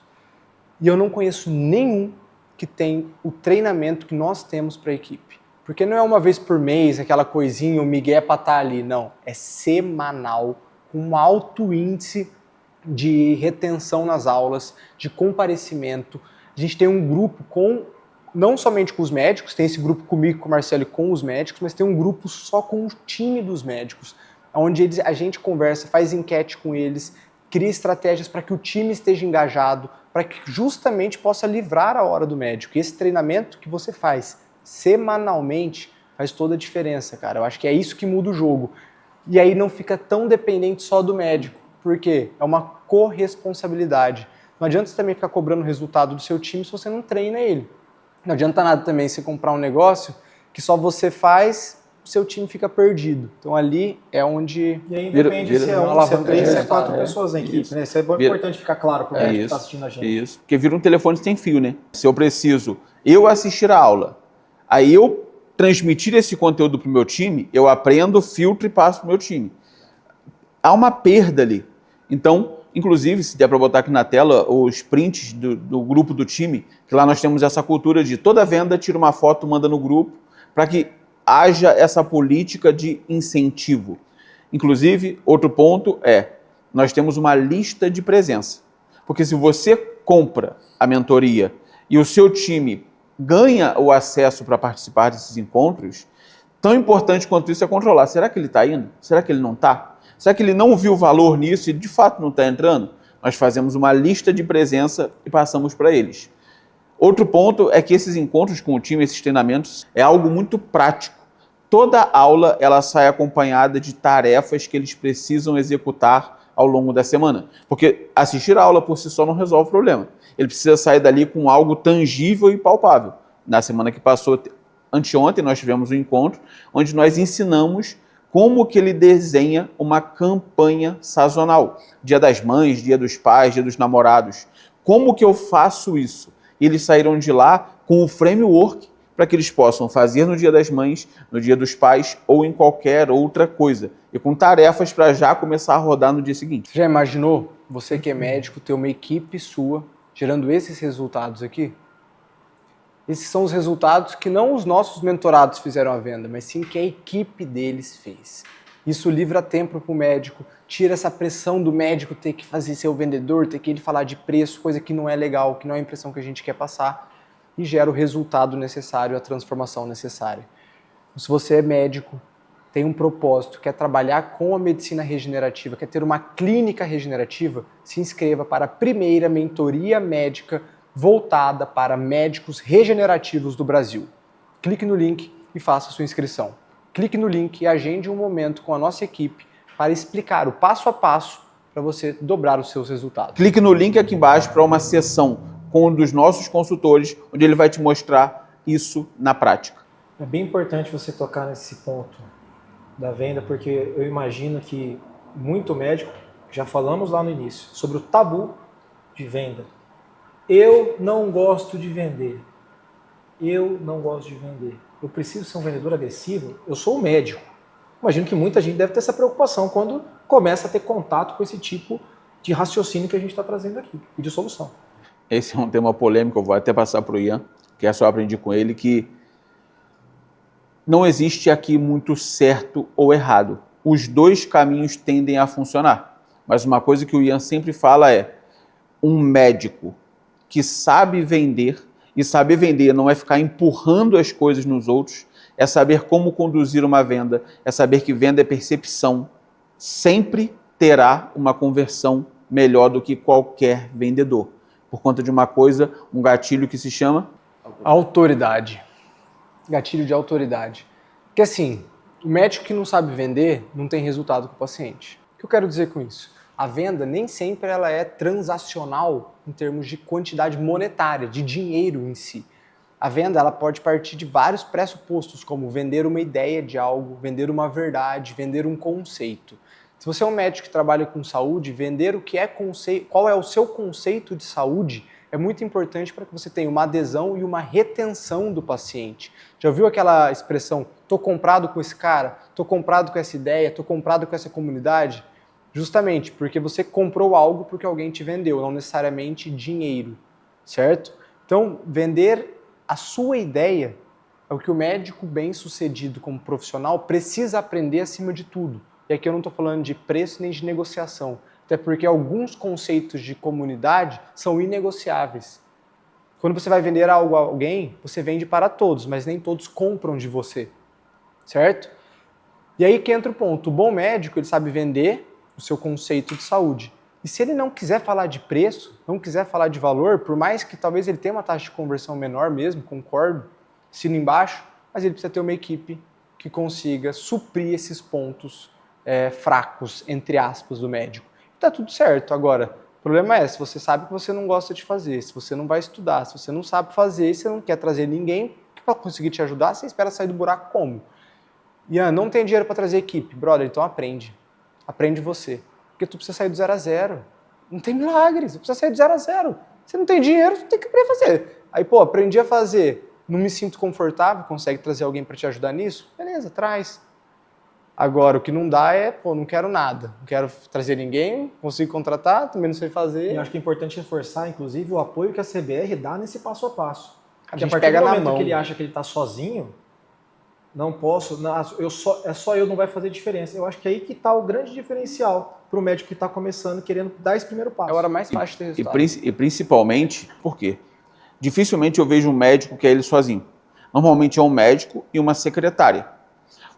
Speaker 1: e eu não conheço nenhum que tem o treinamento que nós temos para a equipe. Porque não é uma vez por mês, aquela coisinha, o migué para estar ali, não. É semanal, com um alto índice de retenção nas aulas, de comparecimento. A gente tem um grupo não somente com os médicos, tem esse grupo comigo, com o Marcelo e com os médicos, mas tem um grupo só com o time dos médicos, onde a gente conversa, faz enquete com eles, cria estratégias para que o time esteja engajado, para que justamente possa livrar a hora do médico. E esse treinamento que você faz semanalmente faz toda a diferença, cara. Eu acho que é isso que muda o jogo. E aí não fica tão dependente só do médico, porque é uma corresponsabilidade. Não adianta você também ficar cobrando o resultado do seu time se você não treina ele. Não adianta nada também você comprar um negócio que só você faz, o seu time fica perdido. Então ali é onde...
Speaker 4: E aí depende se é um, se é 3, se é 4 pessoas na equipe,
Speaker 2: isso.
Speaker 4: né? Isso é importante ficar claro para o médico que está assistindo a gente.
Speaker 2: Isso, porque vira um telefone sem fio, né? Se eu preciso assistir a aula, aí eu transmitir esse conteúdo para o meu time, eu aprendo, filtro e passo para o meu time. Há uma perda ali. Então, inclusive, se der para botar aqui na tela os prints do grupo do time, que lá nós temos essa cultura de toda venda, tira uma foto, manda no grupo, para que haja essa política de incentivo. Inclusive, outro ponto nós temos uma lista de presença. Porque se você compra a mentoria e o seu time ganha o acesso para participar desses encontros, tão importante quanto isso é controlar. Será que ele está indo? Será que ele não está? Será que ele não viu valor nisso e de fato não está entrando? Nós fazemos uma lista de presença e passamos para eles. Outro ponto é que esses encontros com o time, esses treinamentos, é algo muito prático. Toda aula ela sai acompanhada de tarefas que eles precisam executar ao longo da semana. Porque assistir a aula por si só não resolve o problema. Ele precisa sair dali com algo tangível e palpável. Na semana que passou, anteontem, nós tivemos um encontro onde nós ensinamos como que ele desenha uma campanha sazonal. Dia das Mães, Dia dos Pais, Dia dos Namorados. Como que eu faço isso? Eles saíram de lá com o framework para que eles possam fazer no Dia das Mães, no Dia dos Pais ou em qualquer outra coisa. E com tarefas para já começar a rodar no dia seguinte.
Speaker 1: Você já imaginou, você que é médico, ter uma equipe sua gerando esses resultados aqui? Esses são os resultados que não os nossos mentorados fizeram a venda, mas sim que a equipe deles fez. Isso livra tempo para o médico, tira essa pressão do médico ter que fazer ser o vendedor, ter que ele falar de preço, coisa que não é legal, que não é a impressão que a gente quer passar, e gera o resultado necessário, a transformação necessária. Se você é médico, tem um propósito, quer trabalhar com a medicina regenerativa, quer ter uma clínica regenerativa, se inscreva para a primeira mentoria médica voltada para médicos regenerativos do Brasil. Clique no link e faça sua inscrição. Clique no link e agende um momento com a nossa equipe para explicar o passo a passo para você dobrar os seus resultados.
Speaker 2: Clique no link aqui embaixo para uma sessão com um dos nossos consultores, onde ele vai te mostrar isso na prática.
Speaker 4: É bem importante você tocar nesse ponto da venda, porque eu imagino que muito médico, já falamos lá no início, sobre o tabu de venda. Eu não gosto de vender. Eu não gosto de vender. Eu preciso ser um vendedor agressivo? Eu sou um médico. Imagino que muita gente deve ter essa preocupação quando começa a ter contato com esse tipo de raciocínio que a gente está trazendo aqui e de solução.
Speaker 2: Esse é um tema polêmico, eu vou até passar para o Ian, que é só aprendi com ele, que não existe aqui muito certo ou errado. Os dois caminhos tendem a funcionar. Mas uma coisa que o Ian sempre fala é: um médico que sabe vender, e saber vender não é ficar empurrando as coisas nos outros, é saber como conduzir uma venda, é saber que venda é percepção, sempre terá uma conversão melhor do que qualquer vendedor. Por conta de uma coisa, um gatilho que se chama
Speaker 1: autoridade. Gatilho de autoridade. Porque assim, o médico que não sabe vender não tem resultado com o paciente. O que eu quero dizer com isso? A venda nem sempre ela é transacional em termos de quantidade monetária, de dinheiro em si. A venda ela pode partir de vários pressupostos, como vender uma ideia de algo, vender uma verdade, vender um conceito. Se você é um médico que trabalha com saúde, vender o que é conceito, qual é o seu conceito de saúde, é muito importante para que você tenha uma adesão e uma retenção do paciente. Já ouviu aquela expressão, tô comprado com esse cara, tô comprado com essa ideia, tô comprado com essa comunidade? Justamente porque você comprou algo porque alguém te vendeu, não necessariamente dinheiro, certo? Então, vender a sua ideia é o que o médico bem-sucedido como profissional precisa aprender acima de tudo. E aqui eu não estou falando de preço nem de negociação, até porque alguns conceitos de comunidade são inegociáveis. Quando você vai vender algo a alguém, você vende para todos, mas nem todos compram de você, certo? E aí que entra o ponto. O bom médico, ele sabe vender o seu conceito de saúde. E se ele não quiser falar de preço, não quiser falar de valor, por mais que talvez ele tenha uma taxa de conversão menor mesmo, concordo, assino embaixo, mas ele precisa ter uma equipe que consiga suprir esses pontos fracos, entre aspas, do médico. Tá tudo certo. Agora, o problema é, se você sabe que você não gosta de fazer, se você não vai estudar, se você não sabe fazer, se você não quer trazer ninguém para conseguir te ajudar, você espera sair do buraco como? Ian, não tem dinheiro para trazer equipe. Brother, então aprende. Aprende você. Porque tu precisa sair do 0 a 0. Não tem milagre, você precisa sair do 0 a 0. Você não tem dinheiro, você tem que aprender a fazer. Aí, pô, aprendi a fazer, não me sinto confortável, consegue trazer alguém para te ajudar nisso? Beleza, traz. Agora, o que não dá é, pô, não quero nada, não quero trazer ninguém, consigo contratar, também não sei fazer.
Speaker 4: E acho que é importante reforçar, inclusive, o apoio que a CBR dá nesse passo a passo. Porque a
Speaker 1: gente
Speaker 4: partir
Speaker 1: pega
Speaker 4: do
Speaker 1: na
Speaker 4: momento
Speaker 1: mão.
Speaker 4: que ele acha que ele está sozinho, não posso, não, é só eu, não vai fazer diferença. Eu acho que é aí que está o grande diferencial para o médico que está começando, querendo dar esse primeiro passo.
Speaker 1: É a hora mais fácil de ter resultado.
Speaker 2: E principalmente, por quê? Dificilmente eu vejo um médico que é ele sozinho. Normalmente é um médico e uma secretária.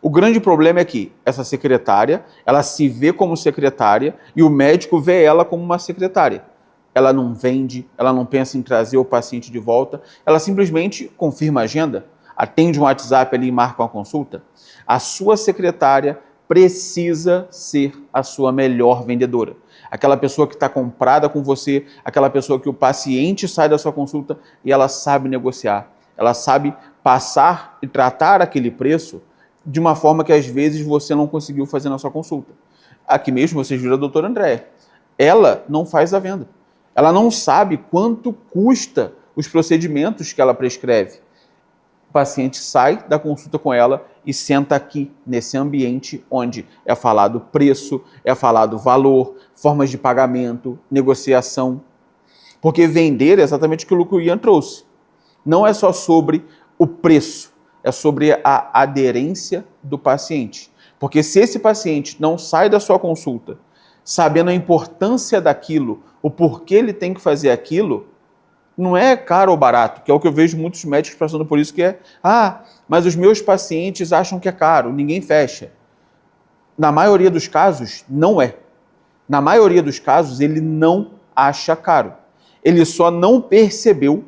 Speaker 2: O grande problema é que essa secretária, ela se vê como secretária e o médico vê ela como uma secretária. Ela não vende, ela não pensa em trazer o paciente de volta, ela simplesmente confirma a agenda, atende um WhatsApp ali e marca uma consulta. A sua secretária precisa ser a sua melhor vendedora. Aquela pessoa que está comprada com você, aquela pessoa que o paciente sai da sua consulta e ela sabe negociar, ela sabe passar e tratar aquele preço de uma forma que às vezes você não conseguiu fazer na sua consulta. Aqui mesmo você viu a doutora Andréa. Ela não faz a venda. Ela não sabe quanto custa os procedimentos que ela prescreve. O paciente sai da consulta com ela e senta aqui, nesse ambiente onde é falado preço, é falado valor, formas de pagamento, negociação. Porque vender é exatamente aquilo que o Ian trouxe. Não é só sobre o preço, é sobre a aderência do paciente. Porque se esse paciente não sai da sua consulta sabendo a importância daquilo, o porquê ele tem que fazer aquilo, não é caro ou barato, que é o que eu vejo muitos médicos passando por isso, que é, mas os meus pacientes acham que é caro, ninguém fecha. Na maioria dos casos, não é. Na maioria dos casos, ele não acha caro. Ele só não percebeu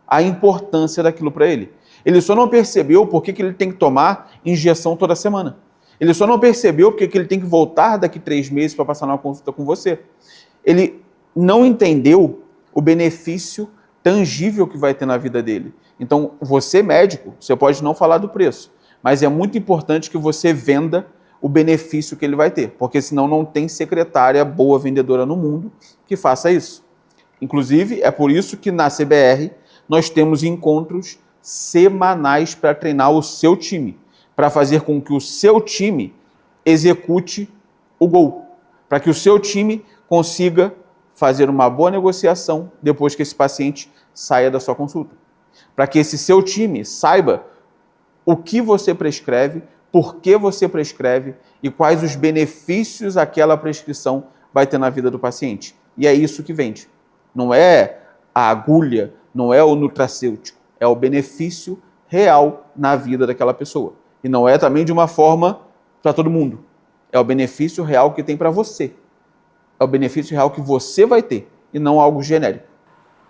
Speaker 2: a importância daquilo para ele. Ele só não percebeu por que ele tem que tomar injeção toda semana. Ele só não percebeu porque que ele tem que voltar daqui 3 meses para passar numa consulta com você. Ele não entendeu o benefício tangível que vai ter na vida dele. Então, você médico, você pode não falar do preço, mas é muito importante que você venda o benefício que ele vai ter, porque senão não tem secretária boa vendedora no mundo que faça isso. Inclusive, é por isso que na CBR nós temos encontros semanais para treinar o seu time, para fazer com que o seu time execute o gol, para que o seu time consiga fazer uma boa negociação depois que esse paciente saia da sua consulta. Para que esse seu time saiba o que você prescreve, por que você prescreve e quais os benefícios aquela prescrição vai ter na vida do paciente. E é isso que vende. Não é a agulha, não é o nutracêutico, é o benefício real na vida daquela pessoa. E não é também de uma forma para todo mundo. É o benefício real que tem para você. É o benefício real que você vai ter e não algo genérico.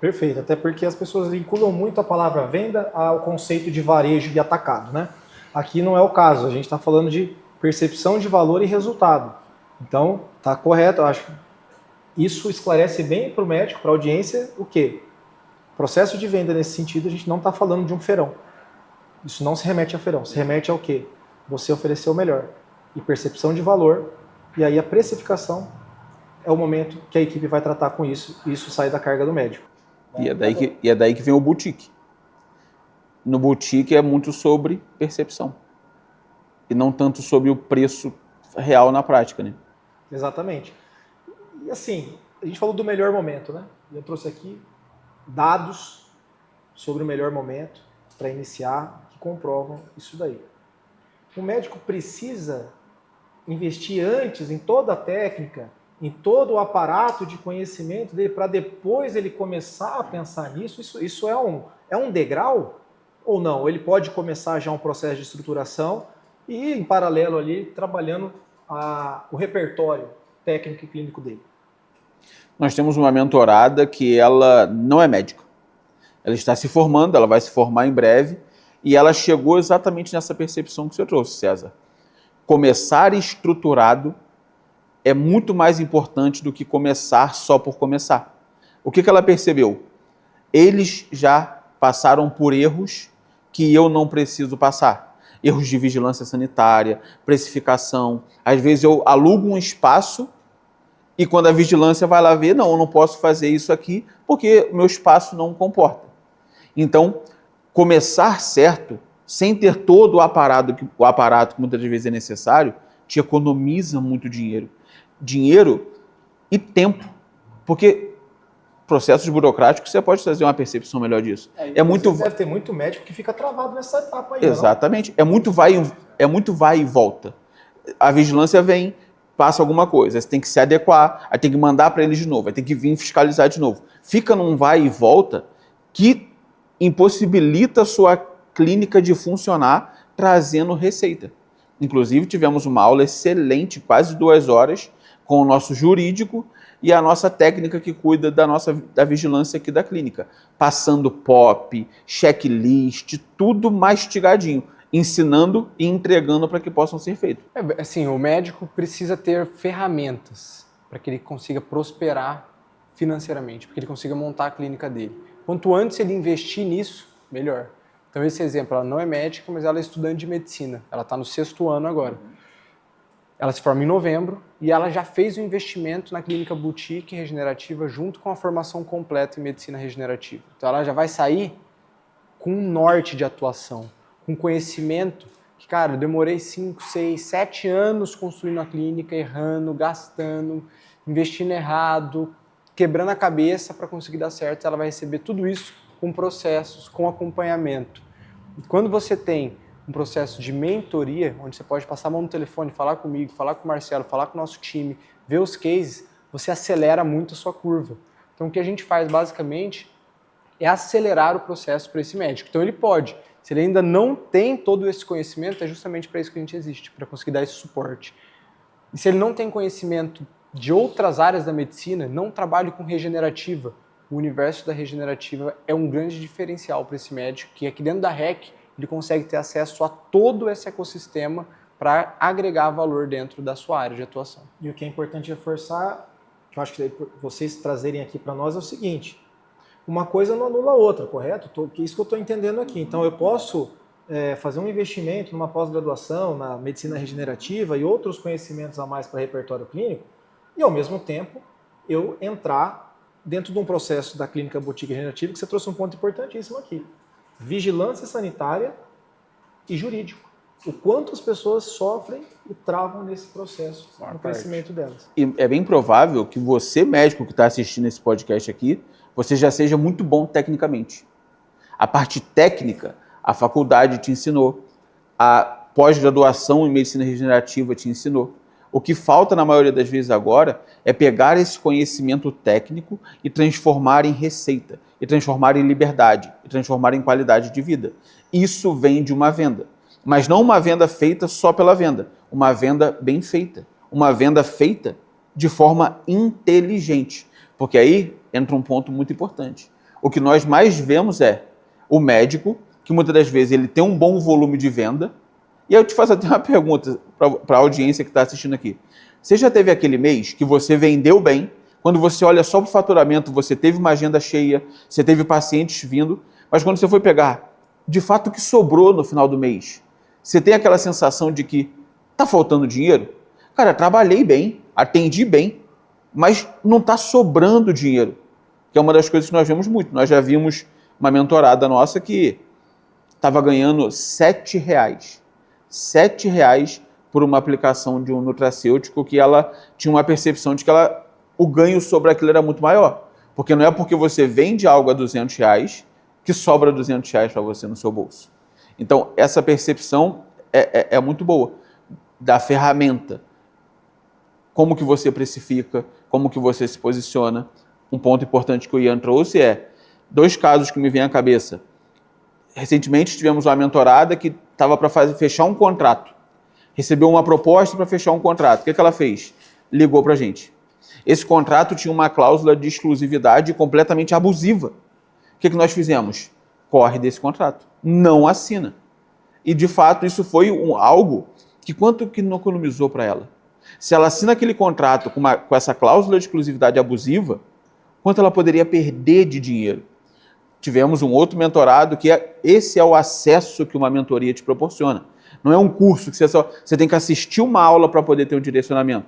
Speaker 4: Perfeito, até porque as pessoas vinculam muito a palavra venda ao conceito de varejo e atacado, né? Aqui não é o caso, a gente está falando de percepção de valor e resultado. Então, está correto, eu acho que isso esclarece bem para o médico, para a audiência, o quê? Processo de venda nesse sentido, a gente não está falando de um feirão. Isso não se remete a feirão, se remete ao quê? Você oferecer o melhor. E percepção de valor, e aí a precificação é o momento que a equipe vai tratar com isso, e isso sai da carga do médico.
Speaker 2: E é daí que vem o boutique. No boutique é muito sobre percepção. E não tanto sobre o preço real na prática, né?
Speaker 4: Exatamente. E assim, a gente falou do melhor momento, né? Eu trouxe aqui dados sobre o melhor momento para iniciar que comprovam isso daí. O médico precisa investir antes em toda a técnica, em todo o aparato de conhecimento dele, para depois ele começar a pensar nisso. Isso é um degrau ou não? Ele pode começar já um processo de estruturação e, em paralelo ali, trabalhando o repertório técnico e clínico dele.
Speaker 2: Nós temos uma mentorada que ela não é médica. Ela está se formando, ela vai se formar em breve, e ela chegou exatamente nessa percepção que você trouxe, César. Começar estruturado é muito mais importante do que começar só por começar. O que ela percebeu? Eles já passaram por erros que eu não preciso passar. Erros de vigilância sanitária, precificação. Às vezes eu alugo um espaço e quando a vigilância vai lá ver, não, eu não posso fazer isso aqui porque o meu espaço não comporta. Então, começar certo, sem ter todo o aparato que muitas vezes é necessário, te economiza muito dinheiro. Dinheiro e tempo. Porque processos burocráticos, você pode trazer uma percepção melhor disso.
Speaker 4: Deve ter muito médico que fica travado nessa etapa aí.
Speaker 2: Exatamente. É muito vai e volta. A vigilância vem, passa alguma coisa, aí você tem que se adequar, aí tem que mandar para eles de novo, aí tem que vir fiscalizar de novo. Fica num vai e volta que impossibilita a sua clínica de funcionar trazendo receita. Inclusive, tivemos uma aula excelente, quase 2 horas, com o nosso jurídico e a nossa técnica que cuida da vigilância aqui da clínica. Passando POP, checklist, tudo mastigadinho, ensinando e entregando para que possam ser feitos.
Speaker 1: Assim, o médico precisa ter ferramentas para que ele consiga prosperar financeiramente, para que ele consiga montar a clínica dele. Quanto antes ele investir nisso, melhor. Então esse exemplo, ela não é médica, mas ela é estudante de medicina. Ela está no 6º ano agora. Ela se forma em novembro e ela já fez o investimento na clínica boutique regenerativa junto com a formação completa em medicina regenerativa. Então ela já vai sair com um norte de atuação, com conhecimento que, cara, eu demorei 5, 6, 7 anos construindo a clínica, errando, gastando, investindo errado, quebrando a cabeça para conseguir dar certo. Ela vai receber tudo isso com processos, com acompanhamento. E quando você tem um processo de mentoria, onde você pode passar a mão no telefone, falar comigo, falar com o Marcelo, falar com o nosso time, ver os cases, você acelera muito a sua curva. Então o que a gente faz basicamente é acelerar o processo para esse médico. Então ele pode, se ele ainda não tem todo esse conhecimento, é justamente para isso que a gente existe, para conseguir dar esse suporte. E se ele não tem conhecimento de outras áreas da medicina, não trabalhe com regenerativa, o universo da regenerativa é um grande diferencial para esse médico, que aqui dentro da REC ele consegue ter acesso a todo esse ecossistema para agregar valor dentro da sua área de atuação.
Speaker 4: E o que é importante reforçar, que eu acho que vocês trazerem aqui para nós é o seguinte: uma coisa não anula a outra, correto? Que isso que eu estou entendendo aqui. Então eu posso fazer um investimento numa pós-graduação, na medicina regenerativa e outros conhecimentos a mais para repertório clínico, e ao mesmo tempo eu entrar dentro de um processo da clínica boutique regenerativa, que você trouxe um ponto importantíssimo aqui: vigilância sanitária e jurídico. O quanto as pessoas sofrem e travam nesse processo no crescimento delas.
Speaker 2: E é bem provável que você, médico que está assistindo esse podcast aqui, você já seja muito bom tecnicamente. A parte técnica, a faculdade te ensinou, a pós-graduação em medicina regenerativa te ensinou. O que falta na maioria das vezes agora é pegar esse conhecimento técnico e transformar em receita, e transformar em liberdade, e transformar em qualidade de vida. Isso vem de uma venda. Mas não uma venda feita só pela venda, uma venda bem feita, uma venda feita de forma inteligente. Porque aí entra um ponto muito importante. O que nós mais vemos é o médico, que muitas das vezes ele tem um bom volume de venda. E eu te faço até uma pergunta para a audiência que está assistindo aqui. Você já teve aquele mês que você vendeu bem, quando você olha só para o faturamento, você teve uma agenda cheia, você teve pacientes vindo, mas quando você foi pegar, de fato, o que sobrou no final do mês, você tem aquela sensação de que está faltando dinheiro? Cara, trabalhei bem, atendi bem, mas não está sobrando dinheiro, que é uma das coisas que nós vemos muito. Nós já vimos uma mentorada nossa que estava ganhando R$7. R$7 por uma aplicação de um nutracêutico, que ela tinha uma percepção de que o ganho sobre aquilo era muito maior. Porque não é porque você vende algo a R$200 que sobra R$200 para você no seu bolso. Então, essa percepção é muito boa da ferramenta. Como que você precifica, como que você se posiciona. Um ponto importante que o Ian trouxe é 2 casos que me vêm à cabeça. Recentemente tivemos uma mentorada que estava para fechar um contrato. Recebeu uma proposta para fechar um contrato. O que ela fez? Ligou para a gente. Esse contrato tinha uma cláusula de exclusividade completamente abusiva. O que nós fizemos? Corre desse contrato. Não assina. E, de fato, isso foi algo que quanto que não economizou para ela? Se ela assina aquele contrato com essa cláusula de exclusividade abusiva, quanto ela poderia perder de dinheiro? Tivemos um outro mentorado que esse é o acesso que uma mentoria te proporciona. Não é um curso que você tem que assistir uma aula para poder ter um direcionamento.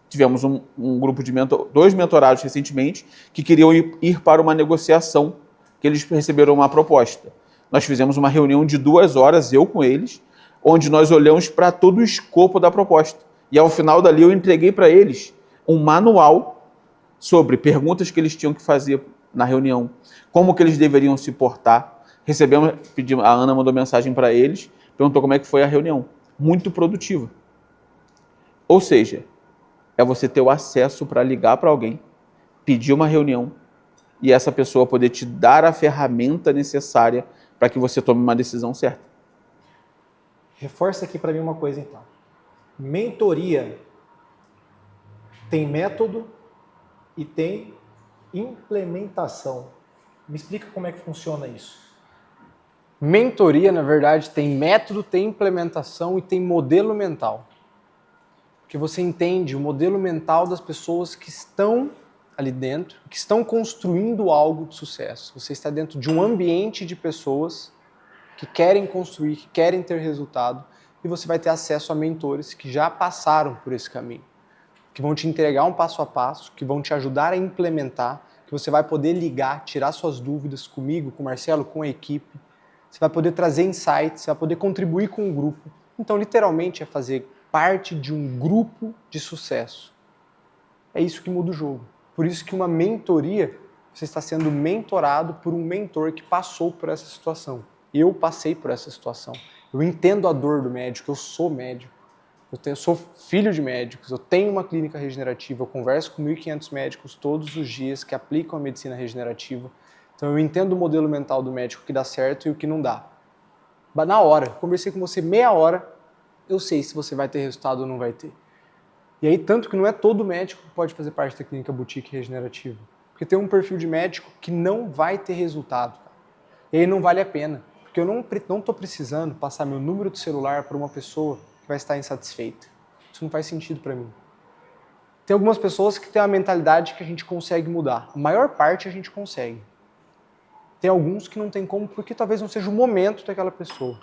Speaker 2: Tivemos um grupo de 2 mentorados recentemente que queriam ir para uma negociação, que eles receberam uma proposta. Nós fizemos uma reunião de 2 horas, eu com eles, onde nós olhamos para todo o escopo da proposta. E ao final dali eu entreguei para eles um manual sobre perguntas que eles tinham que fazer na reunião, como que eles deveriam se portar. A Ana mandou mensagem para eles, perguntou como é que foi a reunião. Muito produtiva. Ou seja, é você ter o acesso para ligar para alguém, pedir uma reunião e essa pessoa poder te dar a ferramenta necessária para que você tome uma decisão certa.
Speaker 4: Reforça aqui para mim uma coisa, então. Mentoria tem método e tem implementação. Me explica como é que funciona isso.
Speaker 1: Mentoria, na verdade, tem método, tem implementação e tem modelo mental. Porque você entende o modelo mental das pessoas que estão ali dentro, que estão construindo algo de sucesso. Você está dentro de um ambiente de pessoas que querem construir, que querem ter resultado, e você vai ter acesso a mentores que já passaram por esse caminho, que vão te entregar um passo a passo, que vão te ajudar a implementar, que você vai poder ligar, tirar suas dúvidas comigo, com o Marcelo, com a equipe. Você vai poder trazer insights, você vai poder contribuir com o grupo. Então, literalmente, é fazer parte de um grupo de sucesso. É isso que muda o jogo. Por isso que uma mentoria, você está sendo mentorado por um mentor que passou por essa situação. Eu passei por essa situação. Eu entendo a dor do médico, eu sou médico. Eu sou filho de médicos, eu tenho uma clínica regenerativa, eu converso com 1.500 médicos todos os dias que aplicam a medicina regenerativa. Então eu entendo o modelo mental do médico que dá certo e o que não dá. Na hora, conversei com você meia hora, eu sei se você vai ter resultado ou não vai ter. E aí, tanto que não é todo médico que pode fazer parte da clínica boutique regenerativa. Porque tem um perfil de médico que não vai ter resultado. Cara. E aí não vale a pena. Porque eu não estou precisando passar meu número de celular para uma pessoa que vai estar insatisfeita. Isso não faz sentido para mim. Tem algumas pessoas que têm uma mentalidade que a gente consegue mudar. A maior parte a gente consegue. Tem alguns que não tem como, porque talvez não seja o momento daquela pessoa.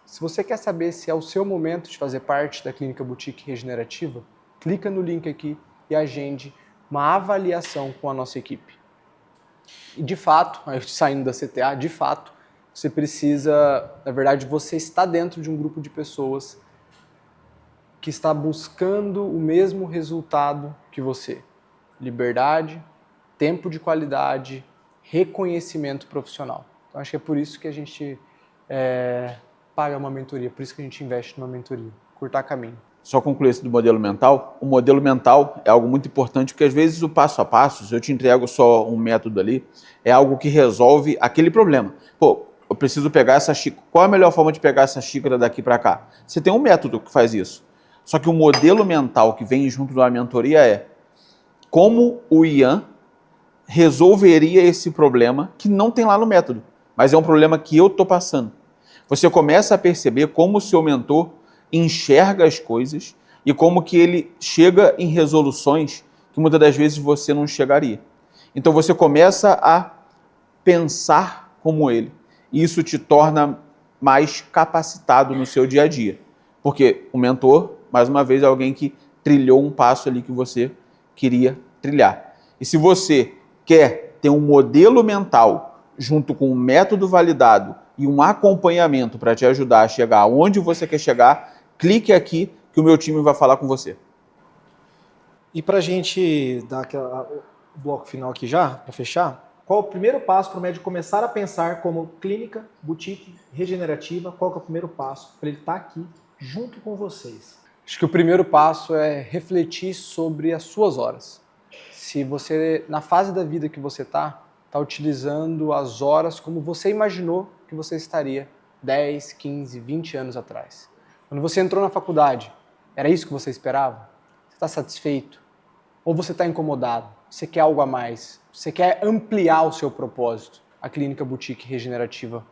Speaker 1: Se você quer saber se é o seu momento de fazer parte da Clínica Boutique Regenerativa, clica no link aqui e agende uma avaliação com a nossa equipe. E de fato, saindo da CTA, de fato, você precisa, na verdade, você está dentro de um grupo de pessoas que está buscando o mesmo resultado que você. Liberdade, tempo de qualidade, reconhecimento profissional. Então acho que é por isso que a gente paga uma mentoria, por isso que a gente investe numa mentoria, curtar caminho.
Speaker 2: Só concluir esse do modelo mental. O modelo mental é algo muito importante, porque às vezes o passo a passo, se eu te entrego só um método ali, é algo que resolve aquele problema. Pô, eu preciso pegar essa xícara. Qual é a melhor forma de pegar essa xícara daqui para cá? Você tem um método que faz isso. Só que o modelo mental que vem junto da mentoria é como o Ian resolveria esse problema que não tem lá no método, mas é um problema que eu estou passando. Você começa a perceber como o seu mentor enxerga as coisas e como que ele chega em resoluções que muitas das vezes você não chegaria. Então você começa a pensar como ele. E isso te torna mais capacitado no seu dia a dia. Porque o mentor, mais uma vez, é alguém que trilhou um passo ali que você queria trilhar. E se você quer ter um modelo mental junto com um método validado e um acompanhamento para te ajudar a chegar onde você quer chegar, clique aqui que o meu time vai falar com você.
Speaker 4: E para a gente dar o bloco final aqui já, para fechar, qual o primeiro passo para o médico começar a pensar como clínica, boutique, regenerativa? Qual que é o primeiro passo para ele estar aqui junto com vocês?
Speaker 1: Acho que o primeiro passo é refletir sobre as suas horas. Se você, na fase da vida que você está utilizando as horas como você imaginou que você estaria 10, 15, 20 anos atrás. Quando você entrou na faculdade, era isso que você esperava? Você está satisfeito? Ou você está incomodado? Você quer algo a mais? Você quer ampliar o seu propósito? A Clínica Boutique Regenerativa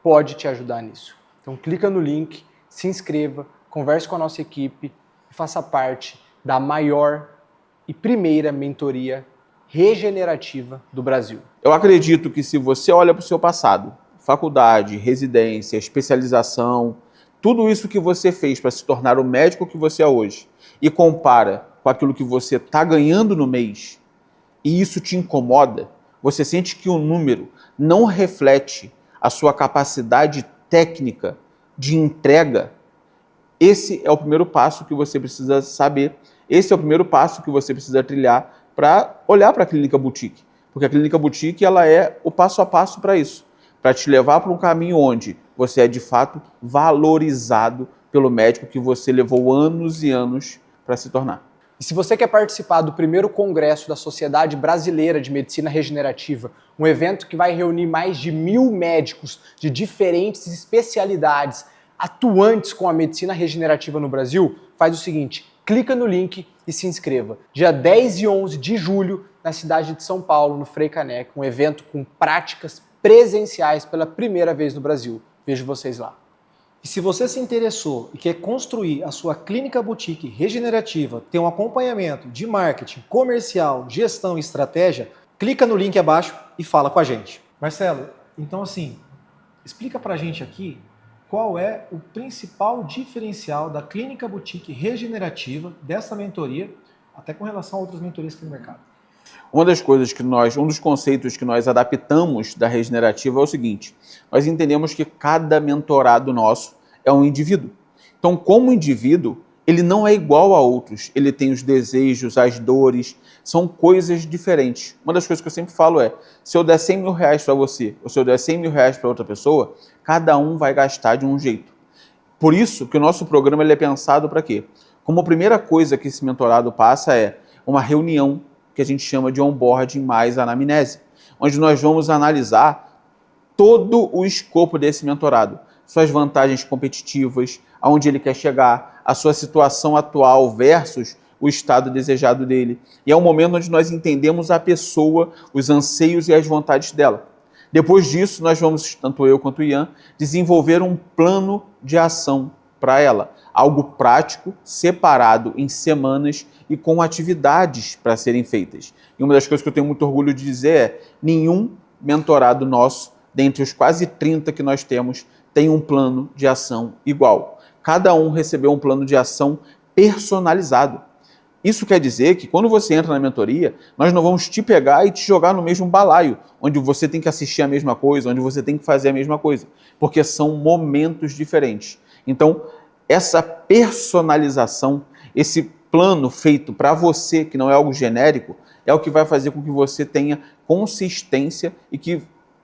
Speaker 1: pode te ajudar nisso. Então clica no link, se inscreva, converse com a nossa equipe e faça parte da maior e primeira mentoria regenerativa do Brasil.
Speaker 2: Eu acredito que se você olha para o seu passado, faculdade, residência, especialização, tudo isso que você fez para se tornar o médico que você é hoje e compara com aquilo que você está ganhando no mês e isso te incomoda, você sente que o número não reflete a sua capacidade técnica de entrega, esse é o primeiro passo que você precisa saber, esse é o primeiro passo que você precisa trilhar para olhar para a Clínica Boutique. Porque a Clínica Boutique ela é o passo a passo para isso, para te levar para um caminho onde você é de fato valorizado pelo médico que você levou anos e anos para se tornar.
Speaker 1: E se você quer participar do primeiro congresso da Sociedade Brasileira de Medicina Regenerativa, um evento que vai reunir mais de 1000 médicos de diferentes especialidades atuantes com a medicina regenerativa no Brasil, faz o seguinte, clica no link e se inscreva. Dia 10 e 11 de julho, na cidade de São Paulo, no Frei Caneca, um evento com práticas presenciais pela primeira vez no Brasil. Vejo vocês lá.
Speaker 4: E se você se interessou e quer construir a sua clínica boutique regenerativa, ter um acompanhamento de marketing, comercial, gestão e estratégia, clica no link abaixo e fala com a gente. Marcelo, então assim, explica pra gente aqui qual é o principal diferencial da clínica boutique regenerativa dessa mentoria, até com relação a outras mentorias que tem no mercado.
Speaker 2: Um dos conceitos que nós adaptamos da regenerativa é o seguinte, nós entendemos que cada mentorado nosso é um indivíduo. Então, como indivíduo, ele não é igual a outros, ele tem os desejos, as dores, são coisas diferentes. Uma das coisas que eu sempre falo é, se eu der 100 mil reais para você, ou se eu der 100 mil reais para outra pessoa, cada um vai gastar de um jeito. Por isso que o nosso programa ele é pensado para quê? Como a primeira coisa que esse mentorado passa é uma reunião que a gente chama de onboarding mais anamnese, onde nós vamos analisar todo o escopo desse mentorado, suas vantagens competitivas, aonde ele quer chegar, a sua situação atual versus o estado desejado dele. E é um momento onde nós entendemos a pessoa, os anseios e as vontades dela. Depois disso, nós vamos, tanto eu quanto o Ian, desenvolver um plano de ação para ela. Algo prático, separado em semanas e com atividades para serem feitas. E uma das coisas que eu tenho muito orgulho de dizer é: nenhum mentorado nosso, dentre os quase 30 que nós temos, tem um plano de ação igual. Cada um recebeu um plano de ação personalizado. Isso quer dizer que quando você entra na mentoria, nós não vamos te pegar e te jogar no mesmo balaio, onde você tem que assistir a mesma coisa, onde você tem que fazer a mesma coisa, porque são momentos diferentes. Então, essa personalização, esse plano feito para você, que não é algo genérico, é o que vai fazer com que você tenha consistência e que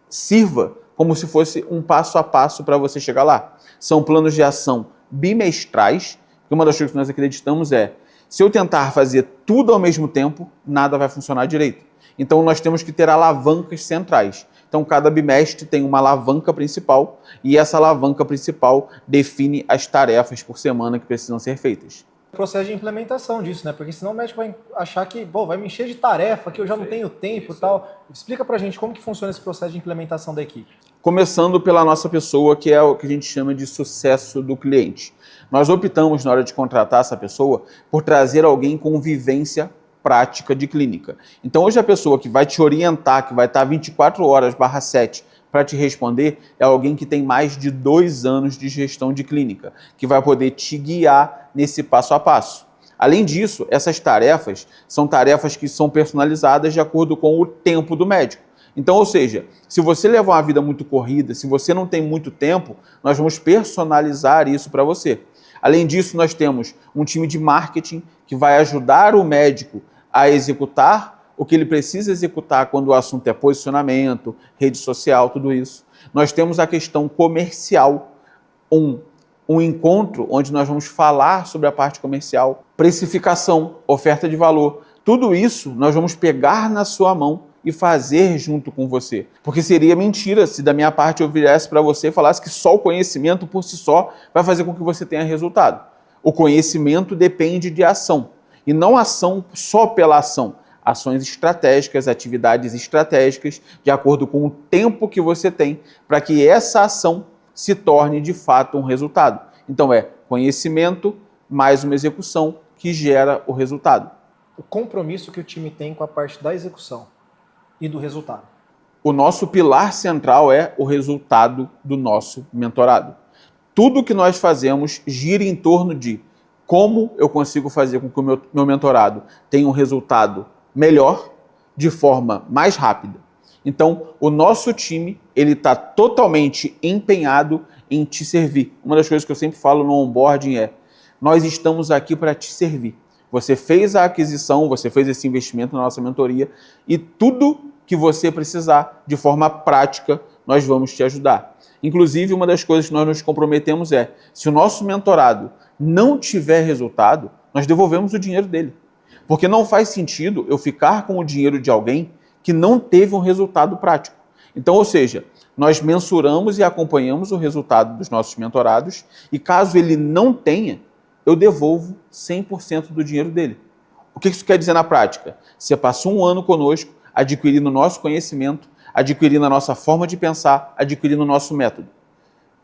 Speaker 2: sirva como se fosse um passo a passo para você chegar lá. São planos de ação bimestrais, porque uma das coisas que nós acreditamos é: se eu tentar fazer tudo ao mesmo tempo, nada vai funcionar direito. Então nós temos que ter alavancas centrais. Então cada bimestre tem uma alavanca principal e essa alavanca principal define as tarefas por semana que precisam ser feitas.
Speaker 4: O processo de implementação disso, né? Porque senão o médico vai achar que, bom, vai me encher de tarefa, que eu já não tenho tempo e tal. Explica pra gente como que funciona esse processo de implementação da equipe.
Speaker 2: Começando pela nossa pessoa, que é o que a gente chama de sucesso do cliente. Nós optamos, na hora de contratar essa pessoa, por trazer alguém com vivência prática de clínica. Então hoje a pessoa que vai te orientar, que vai estar 24 horas/7 para te responder, é alguém que tem mais de 2 anos de gestão de clínica, que vai poder te guiar nesse passo a passo. Além disso, essas tarefas são tarefas que são personalizadas de acordo com o tempo do médico. Então, ou seja, se você levar uma vida muito corrida, se você não tem muito tempo, nós vamos personalizar isso para você. Além disso, nós temos um time de marketing que vai ajudar o médico a executar o que ele precisa executar quando o assunto é posicionamento, rede social, tudo isso. Nós temos a questão comercial, um encontro onde nós vamos falar sobre a parte comercial, precificação, oferta de valor. Tudo isso nós vamos pegar na sua mão e fazer junto com você. Porque seria mentira se da minha parte eu viesse para você e falasse que só o conhecimento por si só vai fazer com que você tenha resultado. O conhecimento depende de ação. E não ação só pela ação. Ações estratégicas, atividades estratégicas, de acordo com o tempo que você tem, para que essa ação se torne de fato um resultado. Então é conhecimento mais uma execução que gera o resultado.
Speaker 4: O compromisso que o time tem com a parte da execução e do resultado.
Speaker 2: O nosso pilar central é o resultado do nosso mentorado. Tudo que nós fazemos gira em torno de como eu consigo fazer com que o meu mentorado tenha um resultado melhor, de forma mais rápida. Então, o nosso time, ele está totalmente empenhado em te servir. Uma das coisas que eu sempre falo no onboarding é: nós estamos aqui para te servir. Você fez a aquisição, você fez esse investimento na nossa mentoria e tudo que você precisar, de forma prática, nós vamos te ajudar. Inclusive, uma das coisas que nós nos comprometemos é: se o nosso mentorado não tiver resultado, nós devolvemos o dinheiro dele. Porque não faz sentido eu ficar com o dinheiro de alguém que não teve um resultado prático. Então, ou seja, nós mensuramos e acompanhamos o resultado dos nossos mentorados e caso ele não tenha, eu devolvo 100% do dinheiro dele. O que isso quer dizer na prática? Você passou um ano conosco, adquirindo o nosso conhecimento, adquirindo a nossa forma de pensar, adquirindo o nosso método.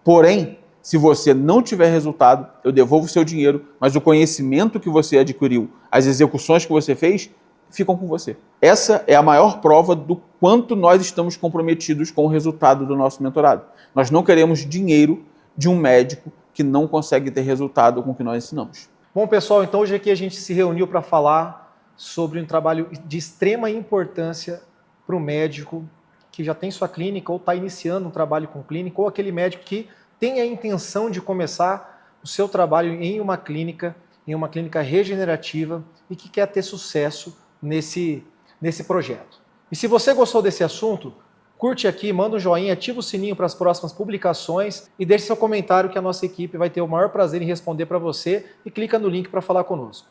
Speaker 2: Porém, se você não tiver resultado, eu devolvo o seu dinheiro, mas o conhecimento que você adquiriu, as execuções que você fez, ficam com você. Essa é a maior prova do quanto nós estamos comprometidos com o resultado do nosso mentorado. Nós não queremos dinheiro de um médico que não consegue ter resultado com o que nós ensinamos.
Speaker 4: Bom, pessoal, então hoje aqui a gente se reuniu para falar sobre um trabalho de extrema importância para o médico que já tem sua clínica ou está iniciando um trabalho com clínica, ou aquele médico que tem a intenção de começar o seu trabalho em uma clínica regenerativa e que quer ter sucesso nesse projeto. E se você gostou desse assunto, curte aqui, manda um joinha, ativa o sininho para as próximas publicações e deixe seu comentário que a nossa equipe vai ter o maior prazer em responder para você e clica no link para falar conosco.